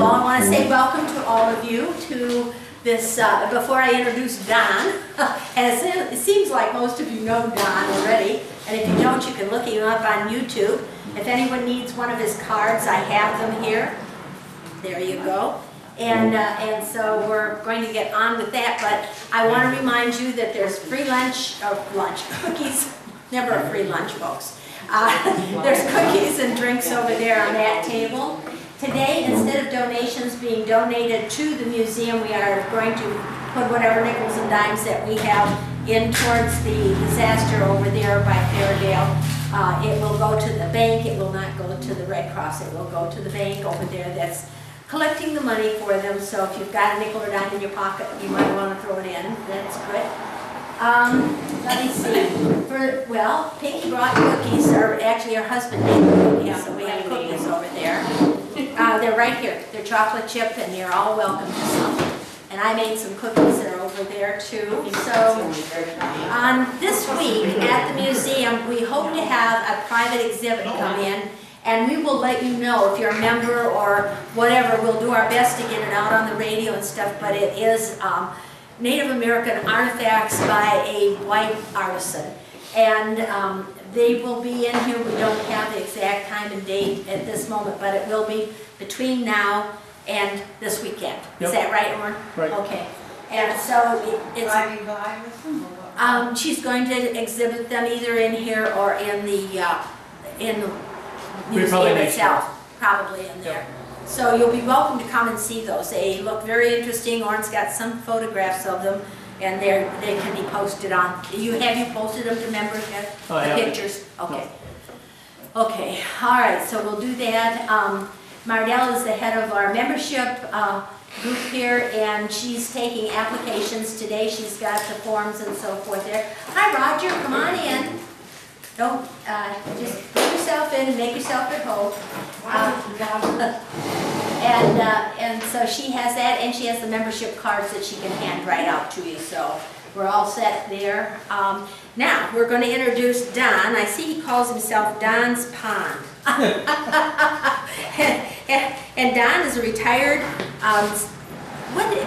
all, I want to say welcome to all of you to this, before I introduce Don, and it seems like most of you know Don already, and if you don't, you can look him up on YouTube. If anyone needs one of his cards, I have them here. There you go. And so we're going to get on with that, but I want to remind you that there's free cookies, never a free lunch, folks. There's cookies and drinks over there on that table. Today, instead of donations being donated to the museum, we are going to put whatever nickels and dimes that we have in towards the disaster over there by Fairdale. It will go to the bank. It will not go to the Red Cross. It will go to the bank over there that's collecting the money for them. So if you've got a nickel or dime in your pocket, you might want to throw it in. That's good. Let me see. Well, Pinky brought cookies, or actually her husband made the cookies, so we have cookies over there. They're right here. They're chocolate chip, and they're all welcome to some. And I made some cookies that are over there too. So this week at the museum, we hope to have a private exhibit come in, and we will let you know if you're a member or whatever. We'll do our best to get it out on the radio and stuff, but it is Native American artifacts by a white artisan. And they will be in here. We don't have the exact time and date at this moment, but it will be between now and this weekend. Is that right, Orn? Right. Okay. And so it's... Driving by with them or what? she's going to exhibit them either in here or in the museum itself. Probably in there. So you'll be welcome to come and see those. They look very interesting. Orn's got some photographs of them, and they can be posted on. Have you posted them to members yet? Oh, I the haven't. pictures? Okay. Okay. All right. So we'll do that. Mardell is the head of our membership group here, and she's taking applications today. She's got the forms and so forth there. Hi, Roger. Come on in. Don't just put yourself in and make yourself at home. And so she has that, and she has the membership cards that she can hand right out to you. So we're all set there. Now we're going to introduce Don. I see he calls himself Don's Pond. and Don is a retired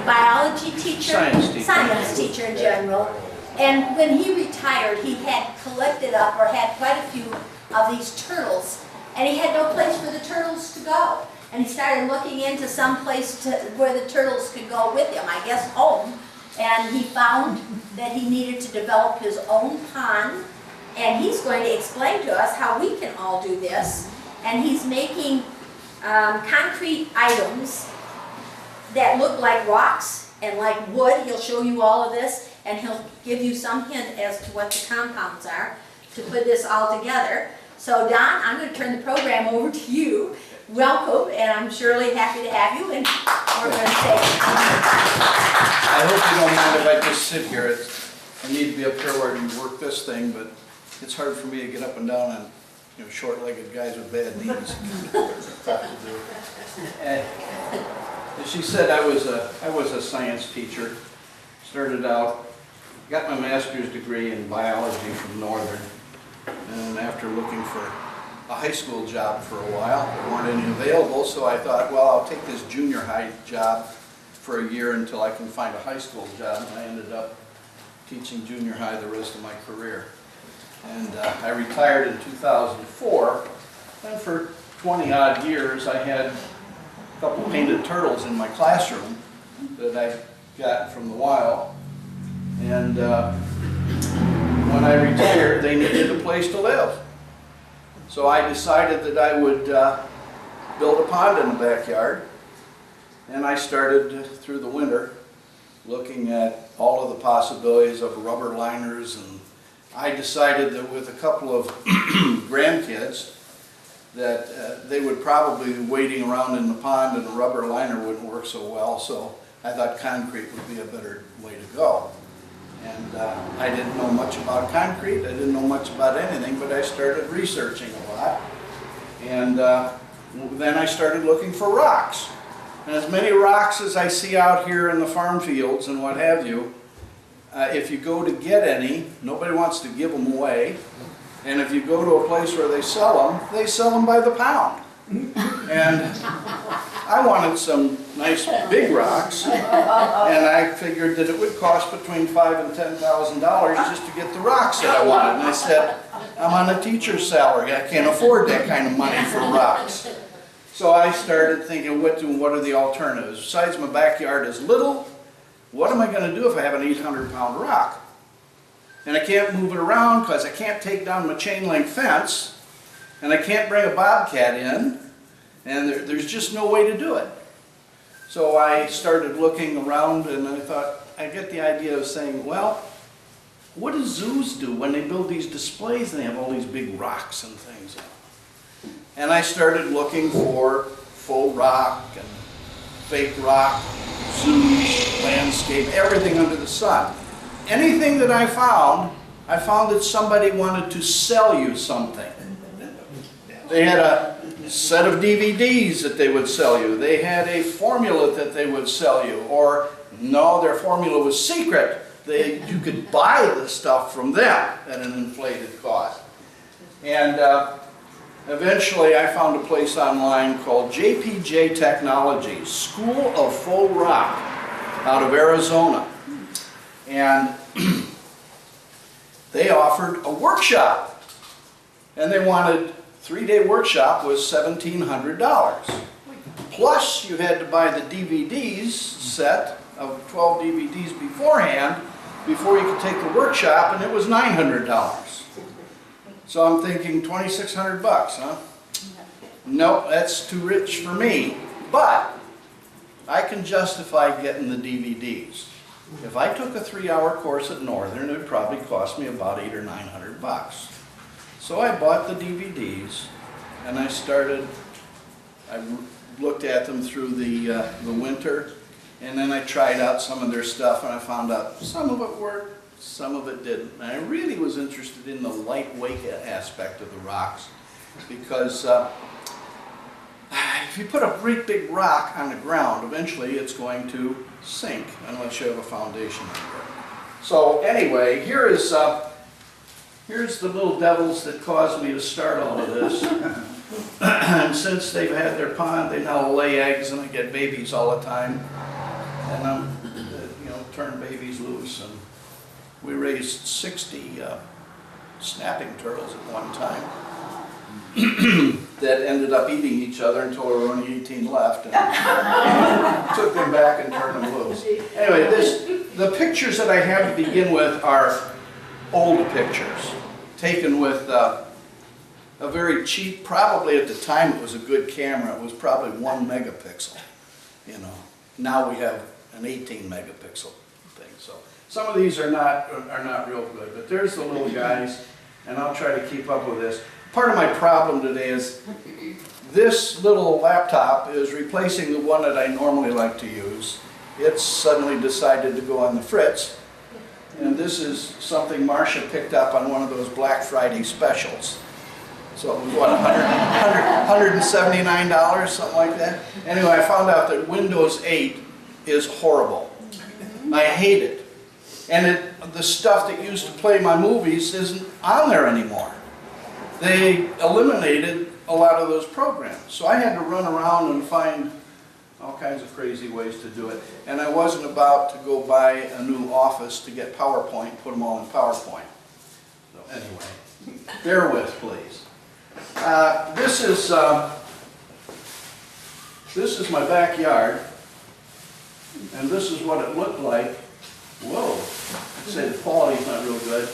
biology teacher? Science teacher. Science teacher in general. And when he retired, he had collected up, or had quite a few of these turtles, and he had no place for the turtles to go. And he started looking into some place where the turtles could go with him, I guess home. And he found that he needed to develop his own pond, and he's going to explain to us how we can all do this. And he's making concrete items that look like rocks and like wood. He'll show you all of this, and he'll give you some hint as to what the compounds are to put this all together. So Don, I'm going to turn the program over to you. Welcome, and I'm surely happy to have you, and we're going to say... I hope you don't mind if I just sit here. I need to be up here where I can work this thing, but it's hard for me to get up and down on short-legged guys with bad knees. Tough to do. And as she said, I was a science teacher. Started out, got my master's degree in biology from Northern, and after looking for a high school job for a while, there weren't any available, so I thought, well, I'll take this junior high job for a year until I can find a high school job, and I ended up teaching junior high the rest of my career. And I retired in 2004, and for 20 odd years I had a couple painted turtles in my classroom that I got from the wild. And when I retired, they needed a place to live. So I decided that I would build a pond in the backyard. And I started through the winter looking at all of the possibilities of rubber liners, and I decided that with a couple of grandkids that they would probably be wading around in the pond, and a rubber liner wouldn't work so well, so I thought concrete would be a better way to go. And I didn't know much about concrete, I didn't know much about anything, but I started researching a lot. And then I started looking for rocks. And as many rocks as I see out here in the farm fields and what have you, if you go to get any, nobody wants to give them away. And if you go to a place where they sell them by the pound. And I wanted some nice big rocks, and I figured that it would cost between $5,000 and $10,000 just to get the rocks that I wanted. And I said, I'm on a teacher's salary, I can't afford that kind of money for rocks. So I started thinking, what are the alternatives? Besides my backyard is little, what am I going to do if I have an 800-pound rock? And I can't move it around because I can't take down my chain link fence, and I can't bring a bobcat in, and there's just no way to do it. So I started looking around, and I thought, I get the idea of saying, well, what do zoos do when they build these displays and they have all these big rocks and things? And I started looking for faux rock and fake rock, zoos, landscape, everything under the sun. Anything that I found that somebody wanted to sell you something. They had a set of DVDs that they would sell you. They had a formula that they would sell you. Or, no, their formula was secret. You could buy the stuff from them at an inflated cost. And eventually I found a place online called JPJ Technologies, School of Faux Rock, out of Arizona. And they offered a workshop. And they wanted, 3-day workshop was $1,700. Plus you had to buy the DVDs set of 12 DVDs beforehand before you could take the workshop, and it was $900. So I'm thinking 2,600 bucks, huh? Nope, that's too rich for me. But I can justify getting the DVDs. If I took a 3-hour course at Northern, it would probably cost me about $800 or $900 bucks. So I bought the DVDs, and I looked at them through the winter, and then I tried out some of their stuff, and I found out some of it worked, some of it didn't. And I really was interested in the lightweight aspect of the rocks, because if you put a great big rock on the ground, eventually it's going to sink unless you have a foundation under it. So anyway, here's the little devils that caused me to start all of this. And since they've had their pond, they now lay eggs, and I get babies all the time. And I'm, turn babies loose. And we raised 60 snapping turtles at one time that ended up eating each other until there were only 18 left. And took them back and turned them loose. Anyway, the pictures that I have to begin with are old pictures taken with a very cheap, probably at the time it was a good camera, it was probably 1 megapixel, Now we have an 18 megapixel thing. So some of these are not real good, but there's the little guys, and I'll try to keep up with this. Part of my problem today is this little laptop is replacing the one that I normally like to use. It's suddenly decided to go on the fritz. And this is something Marcia picked up on one of those Black Friday specials. So it was, what, $179, something like that? Anyway, I found out that Windows 8 is horrible. I hate it. And the stuff that used to play my movies isn't on there anymore. They eliminated a lot of those programs. So I had to run around and find all kinds of crazy ways to do it. And I wasn't about to go buy a new office to get PowerPoint and put them all in PowerPoint. So anyway, bear with, please. This is my backyard, and this is what it looked like. Whoa, I'd say the quality's not real good.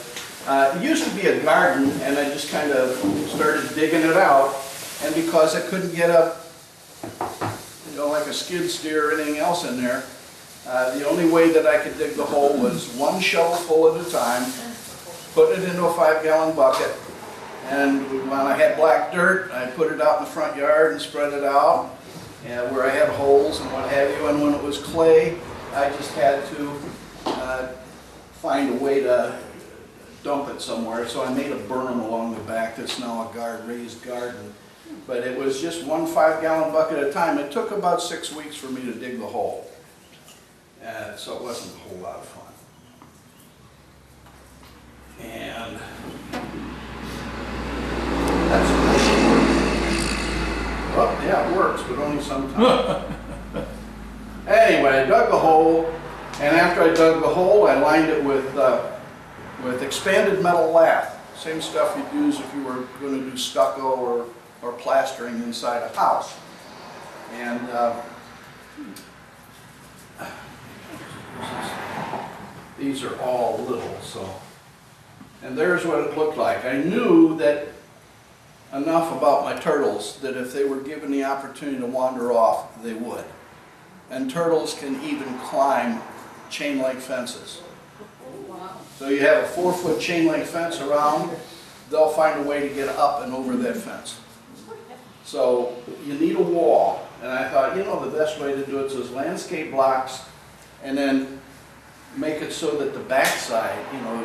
It used to be a garden, and I just kind of started digging it out, and because I couldn't get up like a skid steer or anything else in there. The only way that I could dig the hole was 1 shovel full at a time, put it into a 5-gallon bucket, and when I had black dirt, I put it out in the front yard and spread it out, and where I had holes and what have you, and when it was clay, I just had to find a way to dump it somewhere, so I made a berm along the back that's now a raised garden. But it was just 1 5-gallon bucket at a time. It took about 6 weeks for me to dig the hole. So it wasn't a whole lot of fun. And that's oh, sometime. Anyway, I dug a hole, and after I dug the hole, I lined it with expanded metal lath. Same stuff you'd use if you were going to do stucco or plastering inside a house. And these are all little, so. And there's what it looked like. I knew that enough about my turtles that if they were given the opportunity to wander off, they would. And turtles can even climb chain link fences. So you have a 4-foot chain link fence around, they'll find a way to get up and over that fence. So you need a wall, and I thought, you know, the best way to do it is landscape blocks, and then make it so that the backside, you know,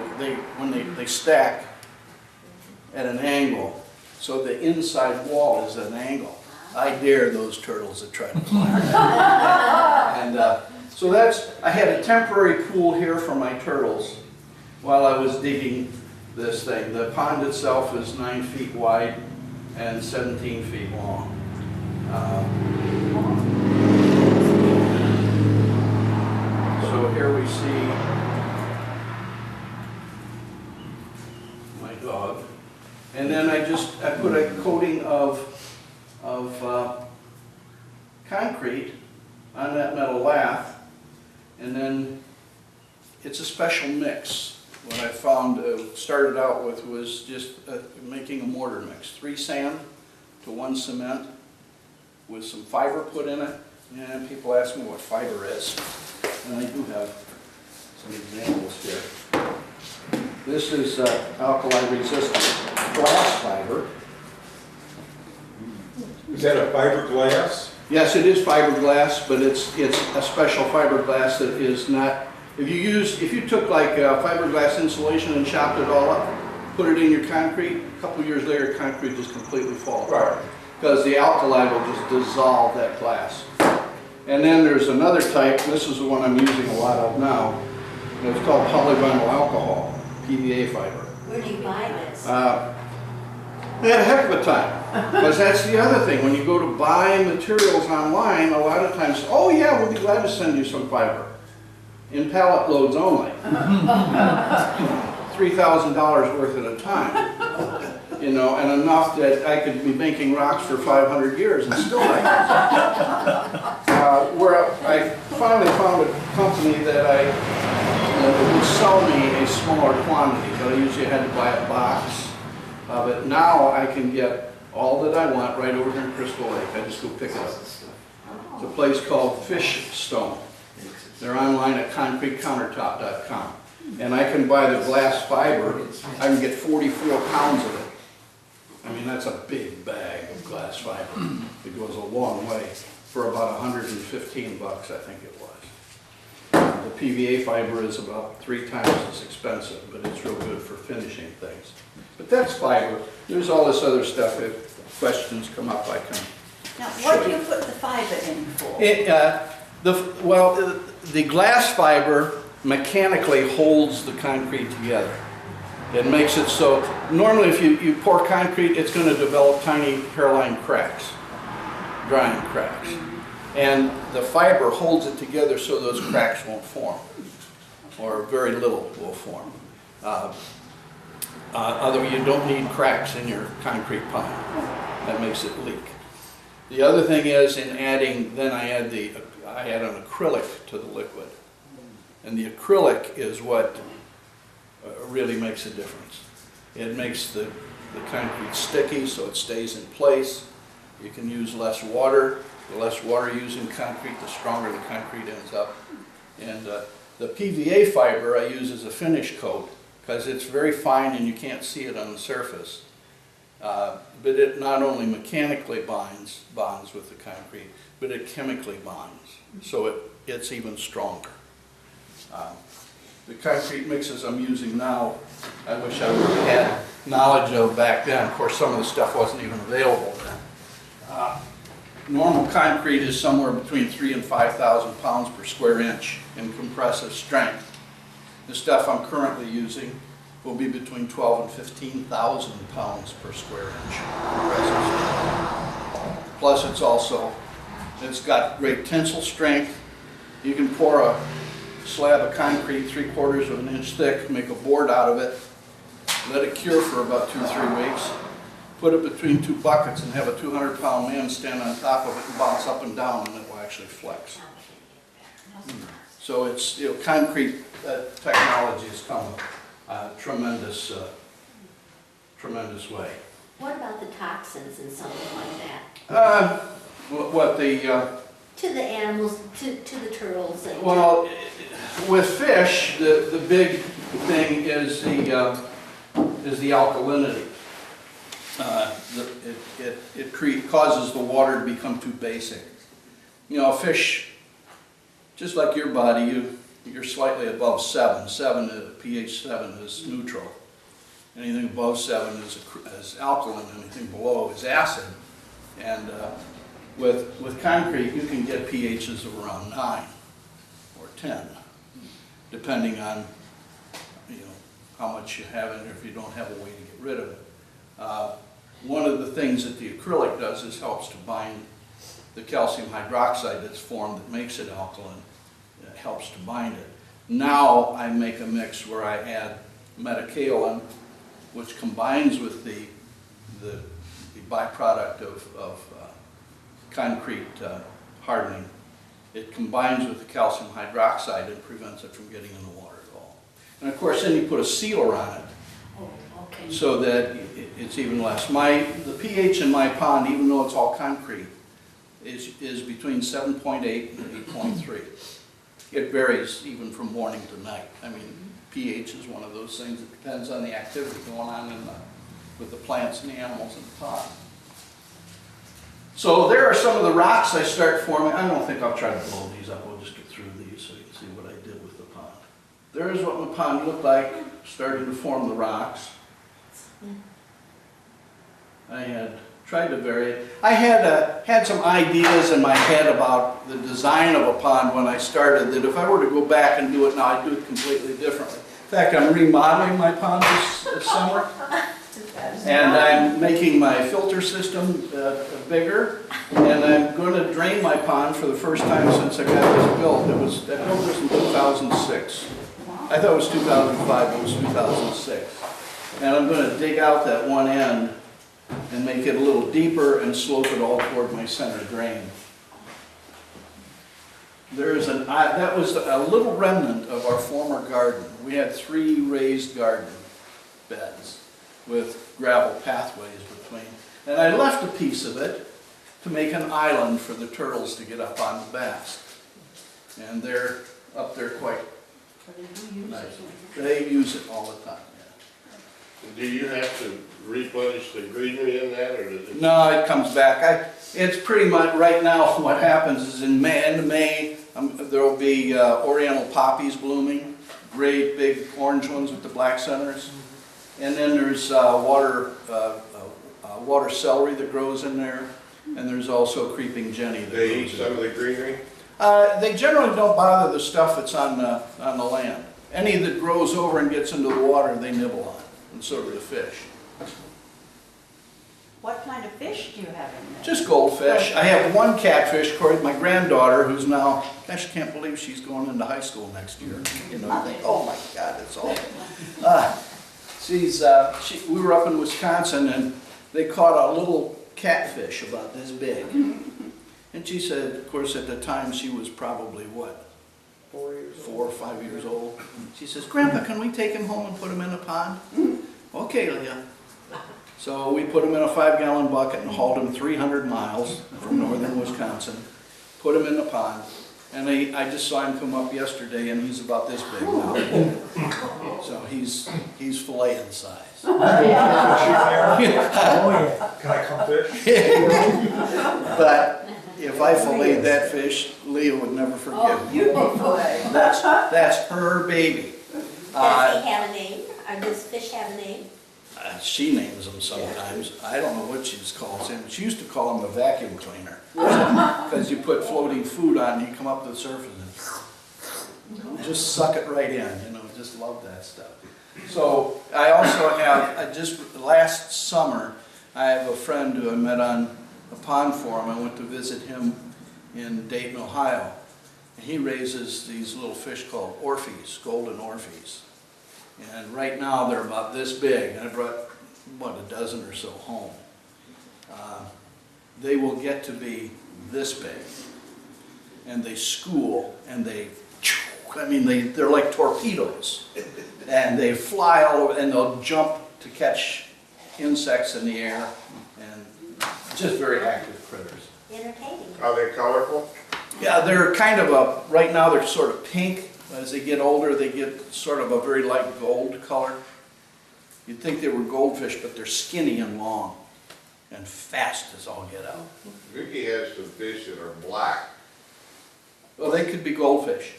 when they stack at an angle, so the inside wall is at an angle. I dare those turtles that try to climb that. And so I had a temporary pool here for my turtles while I was digging this thing. The pond itself is 9 feet wide and 17 feet long. So here we see my dog. And then I put a coating of concrete on that metal lath, and then it's a special mix. What I found, started out with was just making a mortar mix. 3 sand to 1 cement with some fiber put in it. And people ask me what fiber is, and I do have some examples here. This is alkali resistant glass fiber. Is that a fiberglass? Yes, it is fiberglass, but it's a special fiberglass that is not. If you took like fiberglass insulation and chopped it all up, put it in your concrete, a couple years later, concrete just completely falls apart because the alkali will just dissolve that glass. And then there's another type. This is the one I'm using a lot of now. And it's called polyvinyl alcohol, PVA fiber. Where do you buy this? I had a heck of a time, because that's the other thing. When you go to buy materials online, a lot of times, oh yeah, we'll be glad to send you some fiber. In pallet loads only. $3,000 worth at a time. You know, and enough that I could be making rocks for 500 years and still not where I finally found a company that would sell me a smaller quantity, but I usually had to buy a box. But now I can get all that I want right over here in Crystal Lake. I just go pick it up. It's a place called Stone. They're online at concretecountertop.com. And I can buy the glass fiber. I can get 44 pounds of it. I mean, that's a big bag of glass fiber. It goes a long way for about 115 bucks, I think it was. The PVA fiber is about 3 times as expensive, but it's real good for finishing things. But that's fiber. There's all this other stuff. If questions come up, I can. Now, what do you put the fiber in for? The glass fiber mechanically holds the concrete together. It makes it so, normally if you pour concrete, it's going to develop tiny hairline cracks, drying cracks. And the fiber holds it together so those cracks won't form, or very little will form. Otherwise, you don't need cracks in your concrete pipe. That makes it leak. The other thing is in adding, then I add an acrylic to the liquid. And the acrylic is what really makes a difference. It makes the concrete sticky so it stays in place. You can use less water. The less water you use in concrete, the stronger the concrete ends up. And the PVA fiber I use as a finish coat because it's very fine and you can't see it on the surface. But it not only mechanically bonds with the concrete, but it chemically bonds. So it's even stronger. The concrete mixes I'm using now, I wish I would have had knowledge of back then. Of course, some of the stuff wasn't even available then. Normal concrete is somewhere between 3,000 and 5,000 pounds per square inch in compressive strength. The stuff I'm currently using will be between 12,000 and 15,000 pounds per square inch compressive strength. Plus it's also It's got great tensile strength. You can pour a slab of concrete 3/4 of an inch thick, make a board out of it, let it cure for about 2 or 3 weeks, put it between 2 buckets and have a 200-pound man stand on top of it and bounce up and down, and it will actually flex. So it's, you know, concrete technology has come a tremendous way. What about the toxins and something like that? To the animals, to the turtles and... Well, with fish, the big thing is the alkalinity. It causes the water to become too basic. You know, a fish, just like your body, you're slightly above 7. pH 7 is neutral. Anything above 7 is alkaline. Anything below is acid. And with concrete, you can get pHs of around 9 or 10, depending on, you know, how much you have in there if you don't have a way to get rid of it. One of the things that the acrylic does is helps to bind the calcium hydroxide that's formed that makes it alkaline. It helps to bind it. Now I make a mix where I add metakaolin, which combines with the byproduct of concrete hardening. It combines with the calcium hydroxide and prevents it from getting in the water at all. And of course, then you put a sealer on it, Okay. so that it's even less. The pH in my pond, even though it's all concrete, is between 7.8 and 8.3. It varies even from morning to night. I mean, pH is one of those things that depends on the activity going on with the plants and the animals in the pond. So there are some of the rocks I start forming. I don't think I'll try to blow these up. We'll just get through these so you can see what I did with the pond. There's what my pond looked like, starting to form the rocks. I had tried to vary it. I had some ideas in my head about the design of a pond when I started, that if I were to go back and do it now, I'd do it completely differently. In fact, I'm remodeling my pond this summer, and I'm making my filter system bigger, and I'm going to drain my pond for the first time since I got this built. That built was in 2006. I thought it was 2005, but it was 2006. And I'm going to dig out that one end and make it a little deeper and slope it all toward my center drain. That was a little remnant of our former garden. We had 3 raised garden beds with gravel pathways between. And I left a piece of it to make an island for the turtles to get up on the backs. And they're up there quite nice. They use it all the time. Do you have to replenish the greenery in that, or does it? No, it comes back. It's pretty much, right now, what happens is in May, there will be oriental poppies blooming, great big orange ones with the black centers. And then there's water celery that grows in there, and there's also creeping jenny that They grows eat in some of the greenery? They generally don't bother the stuff that's on the land. Any that grows over and gets into the water, they nibble on, and so do the fish. What kind of fish do you have in there? Just goldfish. I have one catfish, Corey, my granddaughter, who's now, gosh, I can't believe she's going into high school next year. You know, I think, oh my God, it's awful. We were up in Wisconsin, and they caught a little catfish about this big. And she said, of course, at the time she was probably what? 4 or 5 years old. She says, Grandpa, can we take him home and put him in a pond? Okay, Leah. So we put him in a 5-gallon bucket and hauled him 300 miles from northern Wisconsin, put him in the pond, and I just saw him come up yesterday, and he's about this big now. So he's filleting size. Oh yeah. Can I come fish? But if I filleted that fish, Leah would never forgive me. You fillet. That's her baby. Does he have a name? Or does fish have a name? She names him sometimes. I don't know what she calls him. She used to call him a vacuum cleaner. Because you put floating food on, you come up to the surface and just suck it right in. You know, just love that stuff. So I also have, just last summer, I have a friend who I met on a pond forum. I went to visit him in Dayton, Ohio. And he raises these little fish called Orphies, golden Orphies. And right now they're about this big. And I brought, what, a dozen or so home. They will get to be this big. And they school, and they're like torpedoes. And they fly all over, and they'll jump to catch insects in the air, and just very active critters. Entertaining. Are they colorful? Yeah, they're kind of right now they're sort of pink. As they get older, they get sort of a very light gold color. You'd think they were goldfish, but they're skinny and long, and fast as all get out. Vicky has some fish that are black. Well, they could be goldfish.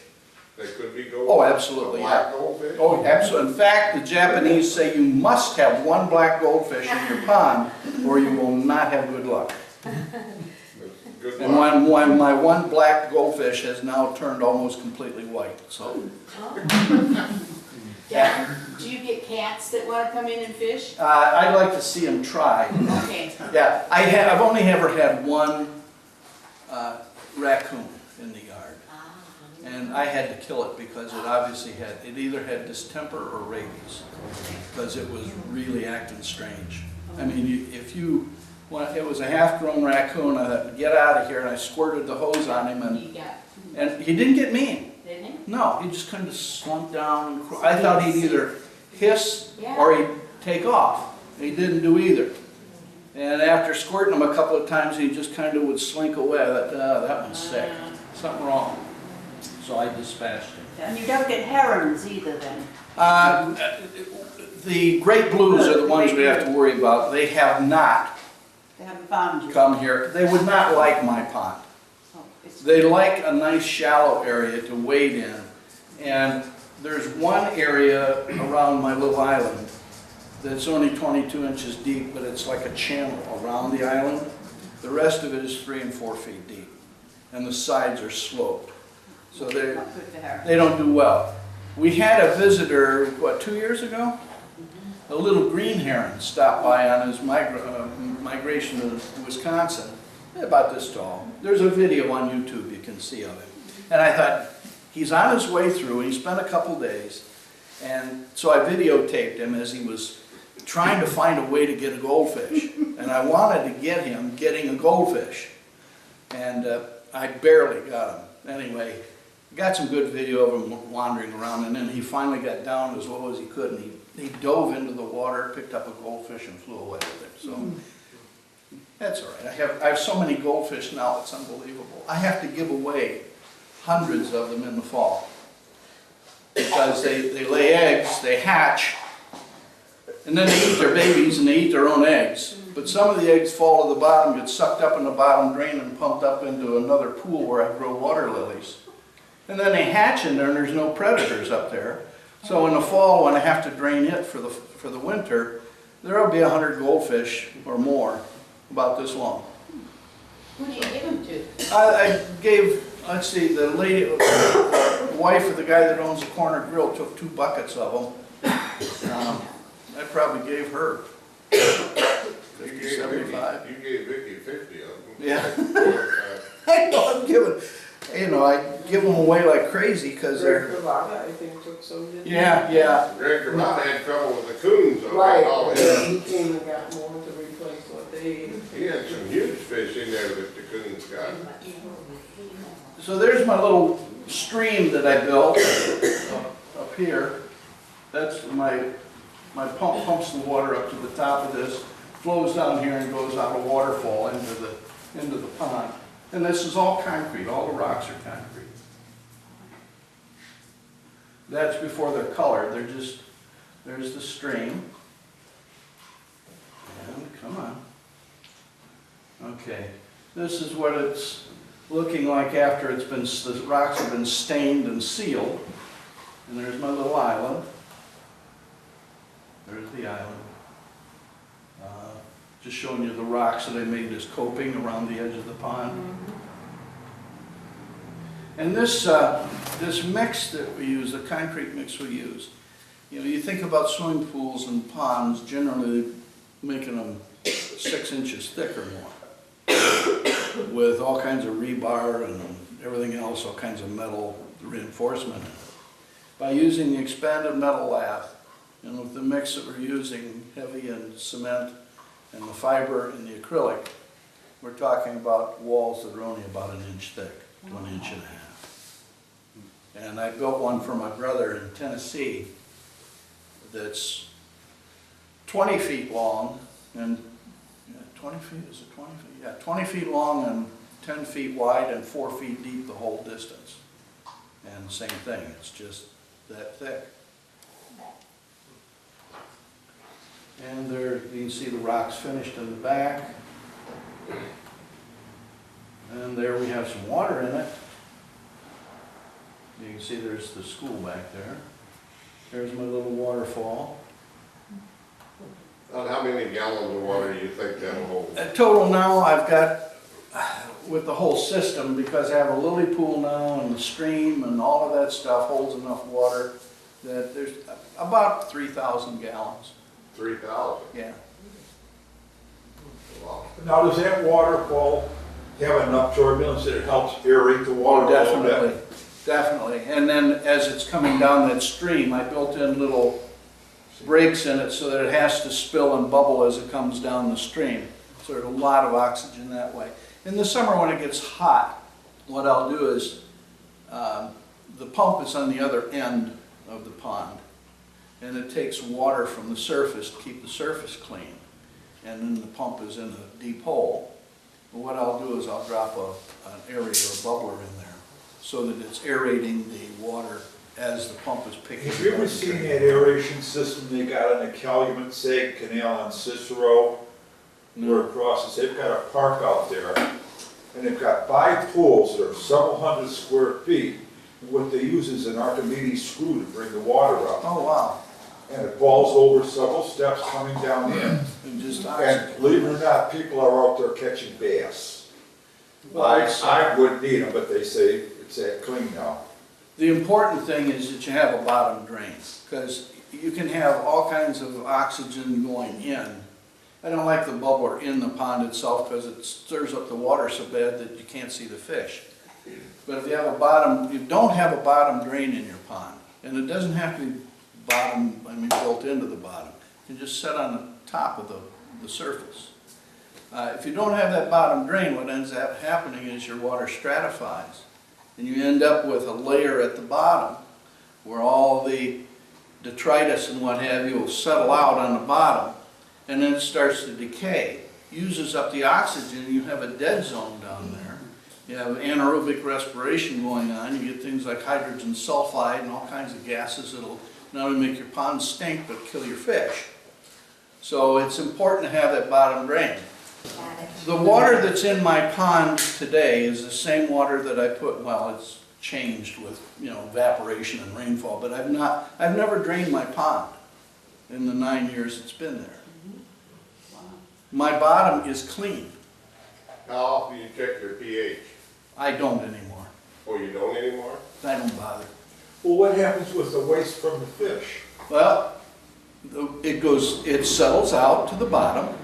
They could be gold. Oh, absolutely, A black yeah. goldfish? Oh, absolutely. In fact, the Japanese say you must have one black goldfish in your pond, or you will not have good luck. Good And luck. my one black goldfish has now turned almost completely white. So, Yeah. Do you get cats that want to come in and fish? I'd like to see them try. Okay. Yeah, I've only ever had one raccoon in the yard, and I had to kill it because it obviously it either had distemper or rabies, because it was really acting strange. I mean, it was a half-grown raccoon. I thought, get out of here, and I squirted the hose on him, and he didn't get mean. Didn't he? No, he just kind of slumped down. And I thought he'd either hiss Yeah. or he'd take off. He didn't do either. And after squirting him a couple of times, he just kind of would slink away. I thought, that one's sick. Something wrong. So I dispatched him. And you don't get herons either then? The great blues are the ones we have to worry about. They have not They haven't found you? come here. They would not like my pond. Oh, it's- They like a nice shallow area to wade in. And there's one area around my little island that's only 22 inches deep, but it's like a channel around the island. The rest of it is 3 and 4 feet deep. And the sides are sloped. So Not good for herons. they don't do well. We had a visitor, what, 2 years ago? A little green heron stopped by on his migration to Wisconsin, about this tall. There's a video on YouTube you can see of him. And I thought, he's on his way through, and he spent a couple days. And so I videotaped him as he was trying to find a way to get a goldfish. And I wanted to get him getting a goldfish. And I barely got him. Anyway, got some good video of him wandering around, and then he finally got down as low as he could, and he dove into the water, picked up a goldfish, and flew away with it. So that's all right. I have so many goldfish now, it's unbelievable. I have to give away hundreds of them in the fall because they lay eggs, they hatch, and then they eat their babies and they eat their own eggs. But some of the eggs fall to the bottom, get sucked up in the bottom drain and pumped up into another pool where I grow water lilies. And then they hatch in there, and there's no predators up there. So in the fall, when I have to drain it for the winter, there will be 100 goldfish or more, about this long. Who do you give them to? I gave, let's see, the lady, the wife of the guy that owns the corner grill took 2 buckets of them. I probably gave her 50, 75. You gave Vicky 50 of them. Yeah. I know, I'm giving, I give them away like crazy because they're, I think took some, didn't he? yeah. Greg Gervais had trouble with the coons on Right, all and his. he came and got more to replace what they ate. He had some huge fish in there that the coons got. So there's my little stream that I built up here. That's my pump pumps the water up to the top of this, flows down here and goes out a waterfall into the pond. And this is all concrete, all the rocks are concrete. That's before they're colored, there's the stream. And, come on. Okay, this is what it's looking like after the rocks have been stained and sealed. And there's my little island. There's the island. Just showing you the rocks that I made as coping around the edge of the pond. And this mix that we use, the concrete mix we use, you think about swimming pools and ponds generally making them 6 inches thick or more. with all kinds of rebar and everything else, all kinds of metal reinforcement. By using the expanded metal lath, and with the mix that we're using, heavy and cement, and the fiber and the acrylic, we're talking about walls that are only about 1 inch thick, to 1.5 inches. And I built one for my brother in Tennessee that's 20 feet long and 20 feet, is it 20 feet? Yeah, 20 feet long and 10 feet wide and 4 feet deep the whole distance. And same thing, it's just that thick. And there, you can see the rocks finished in the back. And there we have some water in it. You can see there's the school back there. There's my little waterfall. How many gallons of water do you think that'll hold? Total now I've got, with the whole system, because I have a lily pool now and the stream and all of that stuff holds enough water that there's about 3,000 gallons. 3,000? Yeah. Wow. Now, does that waterfall have enough turbulence that it helps aerate the water? Oh, a little bit? definitely, definitely. And then as it's coming down that stream, I built in little breaks in it so that it has to spill and bubble as it comes down the stream. So there's a lot of oxygen that way. In the summer when it gets hot, what I'll do is, the pump is on the other end of the pond. And it takes water from the surface to keep the surface clean. And then the pump is in a deep hole. And what I'll do is I'll drop an aerator or bubbler in there so that it's aerating the water as the pump is picking it up. Have you ever seen that aeration system they got on the Calumet Sag Canal on Cicero? Where it crosses, they've got a park out there, and they've got 5 pools that are several hundred square feet. And what they use is an Archimedes screw to bring the water up. Oh, wow. And it falls over several steps coming down in. And just And believe it or not, people are out there catching bass. Well, I wouldn't need them, but they say it's that clean now. the important thing is that you have a bottom drain, because you can have all kinds of oxygen going in. I don't like the bubbler in the pond itself because it stirs up the water so bad that you can't see the fish. But if you have a bottom, you don't have a bottom drain in your pond, and it doesn't have to be built into the bottom. You can just set on the top of the surface. If you don't have that bottom drain, what ends up happening is your water stratifies, and you end up with a layer at the bottom where all the detritus and what have you will settle out on the bottom, and then it starts to decay, uses up the oxygen, and you have a dead zone down there. You have anaerobic respiration going on, you get things like hydrogen sulfide and all kinds of gases that'll not only make your pond stink, but kill your fish. So it's important to have that bottom drain. The water that's in my pond today is the same water that I put, well, it's changed with, evaporation and rainfall, but I've never drained my pond in the 9 years it's been there. My bottom is clean. How often do you check your pH? I don't anymore. Oh, you don't anymore? I don't bother. Well, what happens with the waste from the fish? Well, it settles out to the bottom.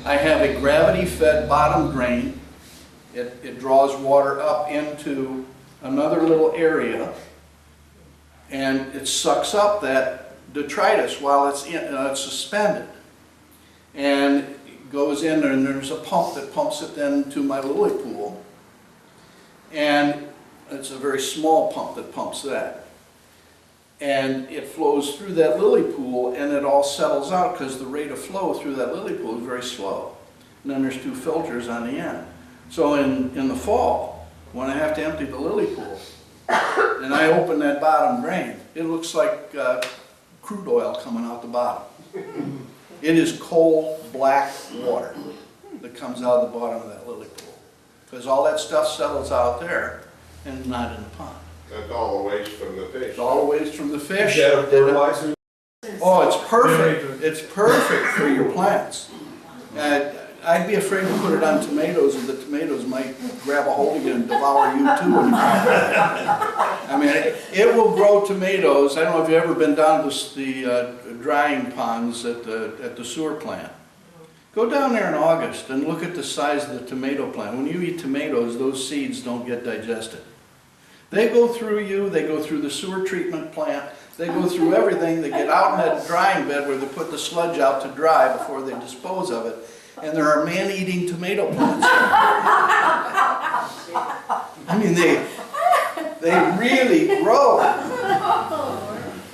I have a gravity-fed bottom drain. It draws water up into another little area, and it sucks up that detritus while it's suspended. And it goes in there, and there's a pump that pumps it then to my lily pool. And it's a very small pump that pumps that. And it flows through that lily pool, and it all settles out because the rate of flow through that lily pool is very slow. And then there's 2 filters on the end. So in the fall, when I have to empty the lily pool, and I open that bottom drain, it looks like crude oil coming out the bottom. It is coal black water that comes out of the bottom of that lily pool. Because all that stuff settles out there and not in the pond. That's all the waste from the fish. It's all the waste from the fish. Is that a fertilizer? Oh, it's perfect. It's perfect for your plants. I'd be afraid to put it on tomatoes, and the tomatoes might grab a hold of you and devour you too. I mean, it will grow tomatoes. I don't know if you've ever been down to the drying ponds at the sewer plant. Go down there in August and look at the size of the tomato plant. When you eat tomatoes, those seeds don't get digested. They go through you, they go through the sewer treatment plant, they go through everything, they get out in that drying bed where they put the sludge out to dry before they dispose of it, and there are man-eating tomato plants there. I mean, they really grow.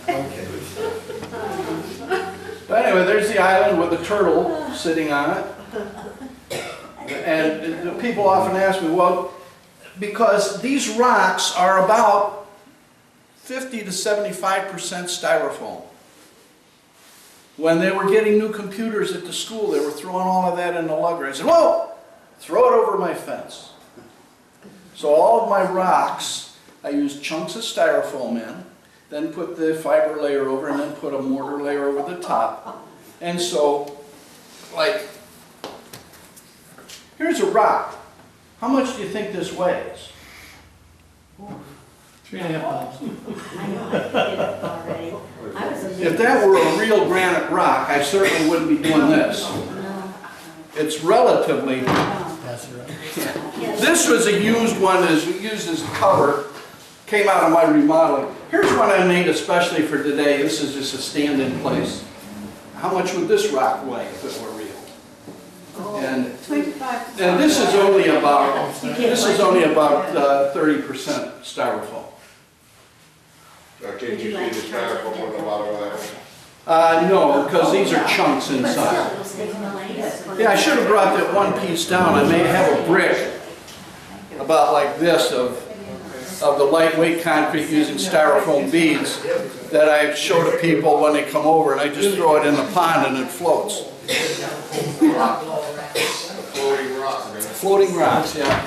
Okay. But anyway, there's the island with the turtle sitting on it. And the people often ask me, well, because these rocks are about 50 to 75% styrofoam. When they were getting new computers at the school, they were throwing all of that in the lugger. I said, whoa, throw it over my fence. So all of my rocks, I used chunks of styrofoam in, then put the fiber layer over, and then put a mortar layer over the top. And so, like, here's a rock. How much do you think this weighs? 3.5 pounds. I know, I did it already. I was amazed. If that were a real granite rock, I certainly wouldn't be doing this. No, It's relatively, no. That's right. this was a used one, as used as cover, came out of my remodeling. Here's one I made especially for today. This is just a stand-in place. How much would this rock weigh if it were real? And 25. And this is only about 30% styrofoam. Now, can you see the styrofoam on the bottom of that? No, because these are chunks But inside. still, it'll stay in the lane. Yeah, I should have brought that one piece down. I may have a brick about like this of the lightweight concrete using styrofoam beads that I show to people when they come over, and I just throw it in the pond and it floats. Floating rocks. Floating rocks, yeah.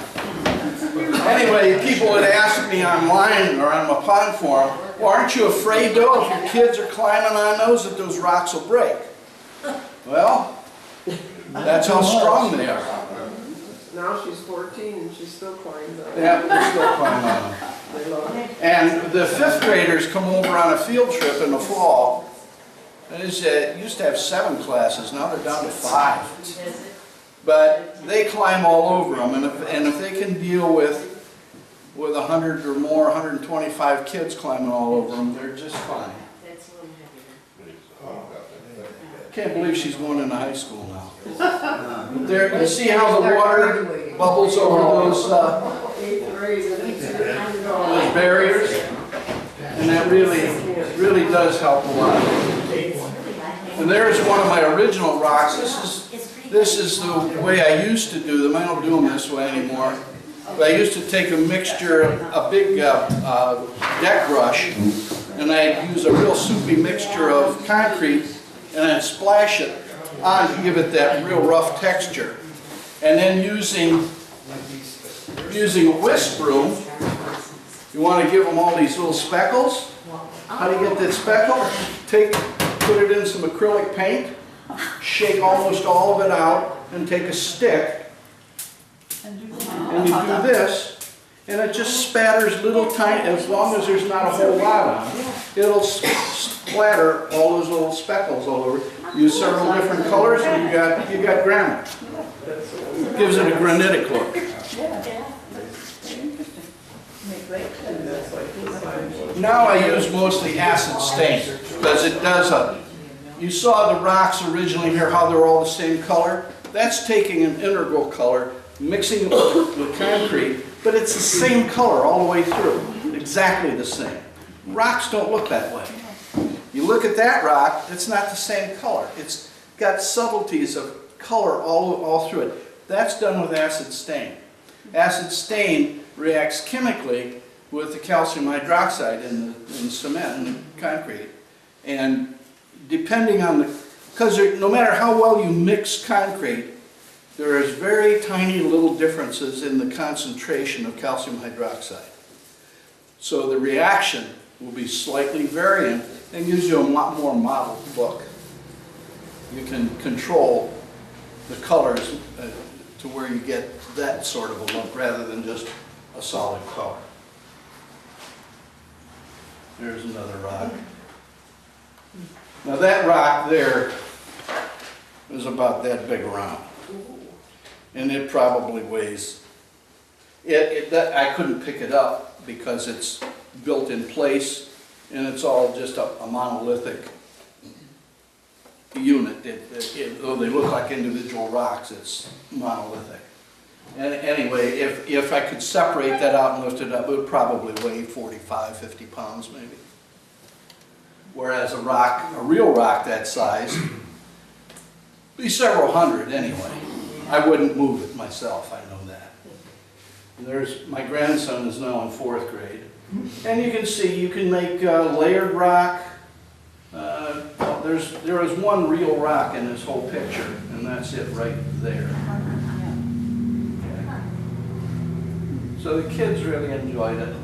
Anyway, people would ask me online or on my pond forum, well, aren't you afraid though if your kids are climbing on those that those rocks will break? Well, that's how strong they are. Now she's 14 and she still climbs up. Yeah, they're still climbing on them. They love it. And the fifth graders come over on a field trip in the fall. And it used to have 7 classes, now they're down to 5. But they climb all over them, and if they can deal with 100 or more, 125 kids climbing all over them, they're just fine. Can't believe she's going into high school now. There, you see how the water bubbles over those 8th grade and those barriers? And that really does help a lot. And there's one of my original rocks. This is the way I used to do them. I don't do them this way anymore. But I used to take a mixture, a big deck brush, and I'd use a real soupy mixture of concrete, and I'd splash it on to give it that real rough texture. And then using a whisk broom, you want to give them all these little speckles. How do you get that speckle? Put it in some acrylic paint, shake almost all of it out, and take a stick, and you do this, and it just spatters little tiny, as long as there's not a whole lot on it, it'll splatter all those little speckles all over. Use several different colors, and you got granite. Gives it a granitic look. Now I use mostly acid stain, because it does you saw the rocks originally here, how they're all the same color. That's taking an integral color, mixing it with concrete, but it's the same color all the way through, exactly the same. Rocks don't look that way. You look at that rock, it's not the same color. It's got subtleties of color all through it. That's done with acid stain. Acid stain reacts chemically with the calcium hydroxide in the cement and the concrete. And depending on because no matter how well you mix concrete, there is very tiny little differences in the concentration of calcium hydroxide. So the reaction will be slightly variant and gives you a lot more modeled look. You can control the colors to where you get that sort of a look rather than just a solid color. There's another rock. Now that rock there, is about that big around. And it probably weighs, I couldn't pick it up because it's built in place and it's all just a monolithic unit. Though they look like individual rocks, it's monolithic. And anyway, if I could separate that out and lift it up, it would probably weigh 45, 50 pounds maybe. Whereas a real rock that size, be several hundred anyway. I wouldn't move it myself, I know that. My grandson is now in 4th grade. And you can see, you can make layered rock. There is one real rock in this whole picture, and that's it right there. So the kids really enjoyed it.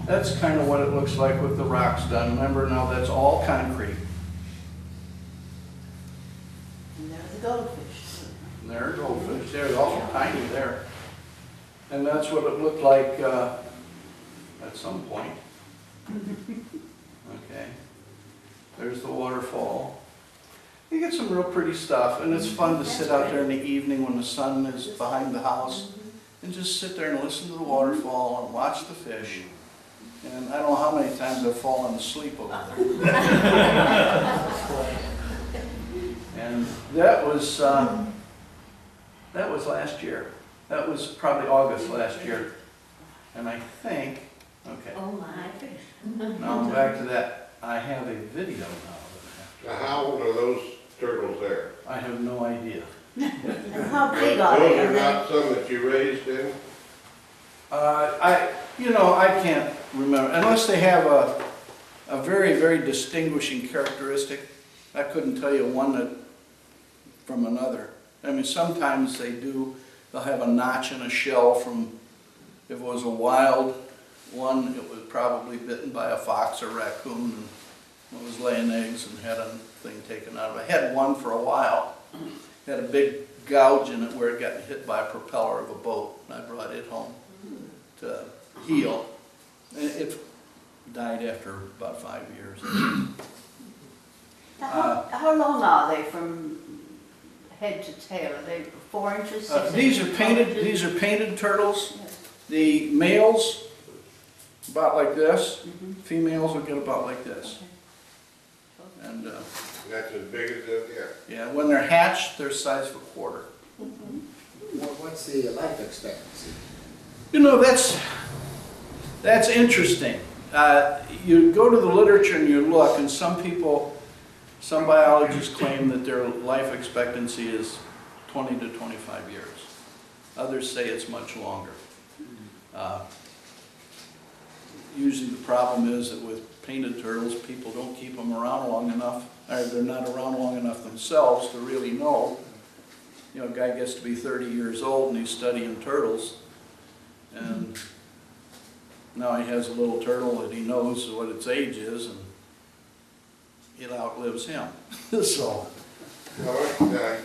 That's kind of what it looks like with the rocks done. Remember now, that's all concrete. And there's the goldfish. And there are goldfish. They're also tiny there. And that's what it looked like at some point. Okay. There's the waterfall. You get some real pretty stuff, and it's fun to sit out there in the evening when the sun is behind the house and just sit there and listen to the waterfall and watch the fish. And I don't know how many times I've fallen asleep over there. And that was last year. That was probably August last year. And I think, okay. Oh my. Now I'm back to that. I have a video now that I have Now, how old are those turtles there? to. I have no idea. And how big Those are they? are not some that you raised in? I can't remember, unless they have a very, very distinguishing characteristic. I couldn't tell you one from another. I mean, sometimes they'll have a notch in a shell from, if it was a wild one, it was probably bitten by a fox or raccoon and was laying eggs and had a thing taken out of it. I had one for a while. It had a big gouge in it where it got hit by a propeller of a boat, and I brought it home to heal. It died after about 5 years. How long are they from head to tail? Are they 4 inches? 6 These are inches, 12 painted. inches? These are painted turtles. Yes. The males about like this. Females will get about like this. And That's as big as they'll get. yeah, when they're hatched, they're the size of a quarter. What's the life expectancy? You know, that's interesting. You go to the literature and you look, and some biologists claim that their life expectancy is 20 to 25 years. Others say it's much longer. Usually the problem is that with painted turtles, people don't keep them around long enough, or they're not around long enough themselves to really know. You know, a guy gets to be 30 years old and he's studying turtles, and now he has a little turtle that he knows what its age is, and it outlives him. So, I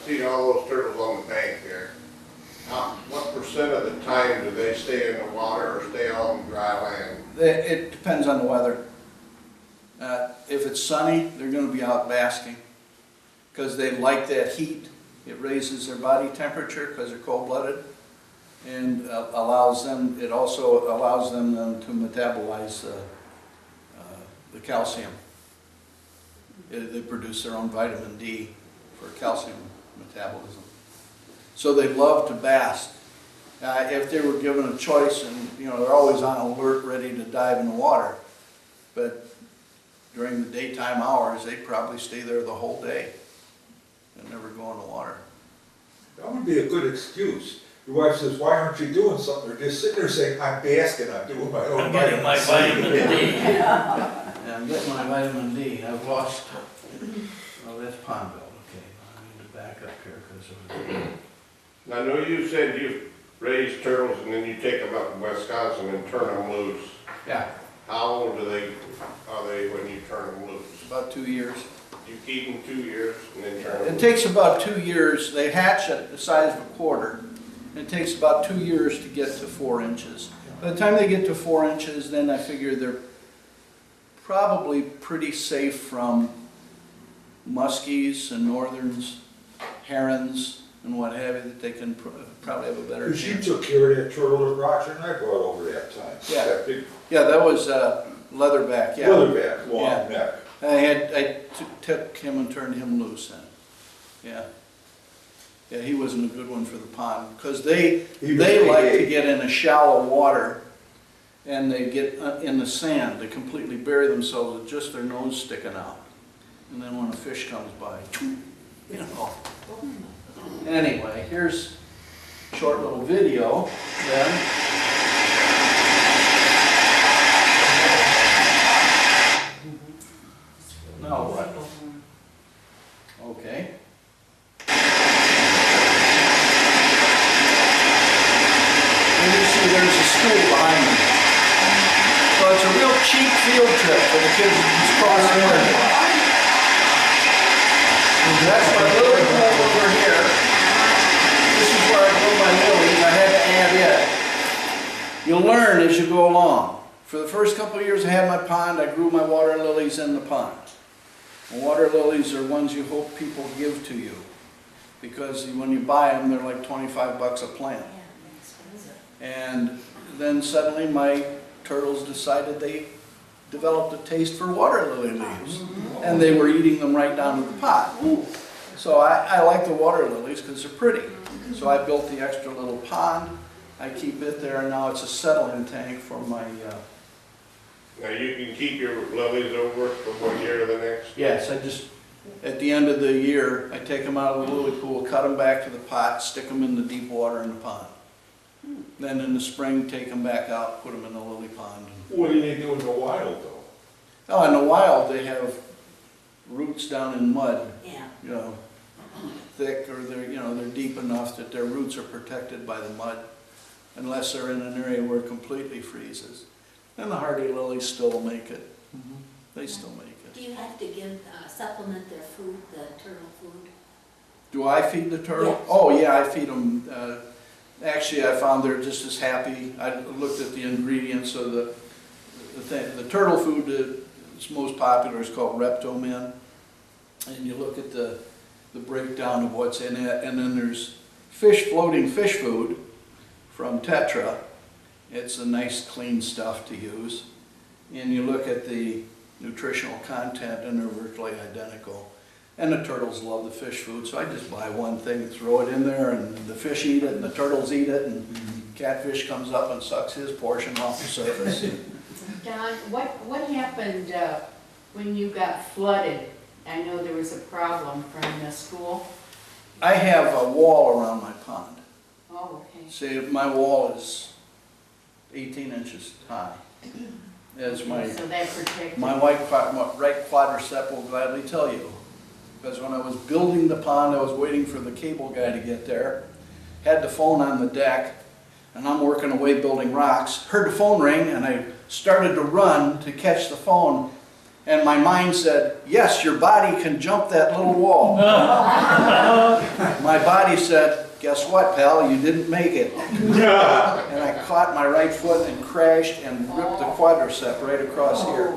see all those turtles on the bank here. What percent of the time do they stay in the water or stay on dry land? it depends on the weather. If it's sunny, they're going to be out basking because they like that heat. It raises their body temperature because they're cold-blooded, and it also allows them to metabolize the calcium. They produce their own vitamin D for calcium metabolism. So they love to bask. If they were given a choice, and they're always on alert, ready to dive in the water, but during the daytime hours, they'd probably stay there the whole day and never go in the water. That would be a good excuse. Your wife says, why aren't you doing something? Or just sitting there saying, I'm basking, I'm doing my own Getting my vitamin D. Yeah, I'm getting my vitamin D. I've lost, oh, that's Pondville. Okay, I need to back up here because Now, I know you said you raise turtles and then you take them up to Wisconsin and turn them loose. yeah, How old are they when you turn them loose? about 2 years. You keep them 2 years and then turn them It takes about 2 years. They hatch at the size of a quarter. It takes about 2 years to get to 4 inches. By the time they get to 4 inches, then I figure they're probably pretty safe from muskies and northerns herons and what have you, that they can probably have a better Because you chance. took care of that turtle that Roger and I brought over that time. Yeah. That big Yeah, that was leatherback, yeah. leatherback, long Yeah. neck. I took him and turned him loose then. Yeah. Yeah, he wasn't a good one for the pond, because they like to get in a shallow water and they get in the sand, they completely bury themselves with just their nose sticking out. And then when a fish comes by, you know. Anyway, here's a short little video then. Now what? Okay. And you see there's a school behind me. So it's a real cheap field trip for the kids to cross the river. That's my lily pool over here. This is where I grow my lilies. I had to add it. You'll learn as you go along. For the first couple of years I had my pond, I grew my water lilies in the pond. And water lilies are ones you hope people give to you, because when you buy them, they're like 25 bucks a plant. And then suddenly my turtles decided they developed a taste for water lily leaves, and they were eating them right down to the pot. So I like the water lilies because they're pretty. So I built the extra little pond. I keep it there, and now it's a settling tank for my Now you can keep your lilies over from one year to the next? yes, I just, at the end of the year, I take them out of the lily pool, cut them back to the pot, stick them in the deep water in the pond. Then in the spring, take them back out, put them in the lily pond. What do they do in the wild though? Oh, in the wild, they have roots down in mud, Yeah. you know, thick, or they're, you know, they're deep enough that their roots are protected by the mud, unless they're in an area where it completely freezes. And the hardy lilies still make it. They still make it. Do you have to give, supplement their food, the turtle food? Do I feed the turtle? Yes. Oh, yeah, I feed them. Actually, I found they're just as happy. I looked at the ingredients of the thing. The turtle food that's most popular is called Reptomin. And you look at the breakdown of what's in it. And then there's floating fish food from Tetra. It's a nice clean stuff to use. And you look at the nutritional content and they're virtually identical. And the turtles love the fish food, so I just buy one thing and throw it in there, and the fish eat it and the turtles eat it, and catfish comes up and sucks his portion off the surface. Don, what happened when you got flooded? I know there was a problem from the school. I have a wall around my pond. Oh, okay. See, my wall is 18 inches high. As So that protected. my right quadricep will gladly tell you. Because when I was building the pond, I was waiting for the cable guy to get there, had the phone on the deck, and I'm working away building rocks, heard the phone ring, and I started to run to catch the phone, and my mind said, yes, your body can jump that little wall. My body said, guess what, pal, you didn't make it. And I caught my right foot and crashed and ripped the quadricep right across here.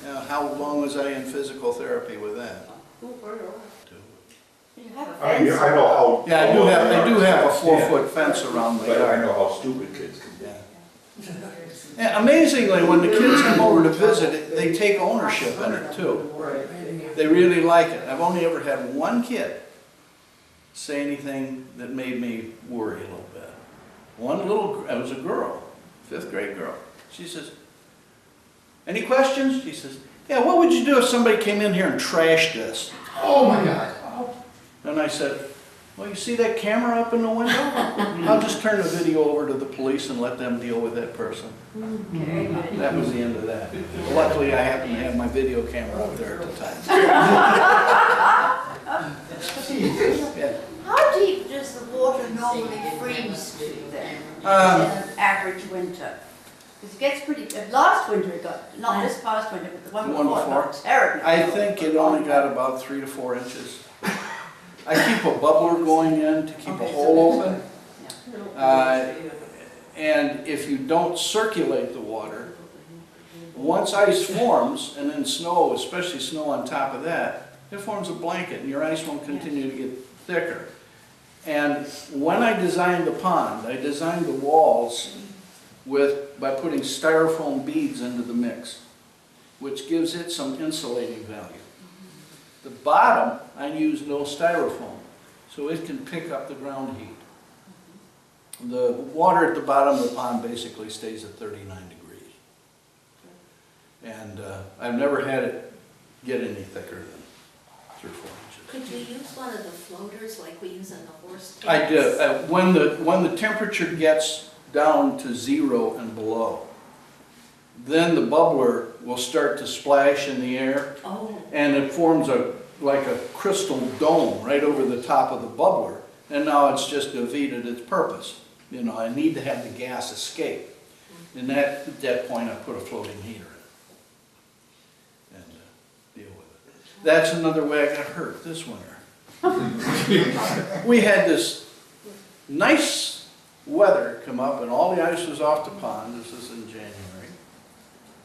Now, how long was I in physical therapy with that? You have a I mean, fence. I know how. Yeah, I do have a 4-foot fence around my But I yard. know how stupid kids can be. Yeah. And amazingly, when the kids come over to visit, they take ownership in it too. They really like it. I've only ever had one kid say anything that made me worry a little bit. It was a girl, 5th grade girl. She says, any questions? She says, yeah, what would you do if somebody came in here and trashed this? Oh my God. And I said, well, you see that camera up in the window? I'll just turn the video over to the police and let them deal with that person. That was the end of that. Luckily, I happened to have my video camera up there at the time. Yeah. How deep does the water normally freeze to then, in an average winter? Because it gets pretty, last winter it got, not this past winter, but the one before, it got terribly. I think it only got about 3 to 4 inches. I keep a bubbler going in to keep a hole open. And if you don't circulate the water, once ice forms, and then snow, especially snow on top of that, it forms a blanket, and your ice won't continue to get thicker. And when I designed the pond, I designed the walls by putting styrofoam beads into the mix, which gives it some insulating value. The bottom, I use no styrofoam, so it can pick up the ground heat. The water at the bottom of the pond basically stays at 39 degrees. And I've never had it get any thicker than 3 or 4 inches. Could you use one of the floaters like we use in the horse tanks? I did. When the temperature gets down to 0 and below, then the bubbler will start to splash in the air. Oh. And it forms like a crystal dome right over the top of the bubbler. And now it's just defeated its purpose. You know, I need to have the gas escape. And at that point, I put a floating heater in and deal with it. That's another way I got hurt this winter. We had this nice weather come up and all the ice was off the pond. This is in January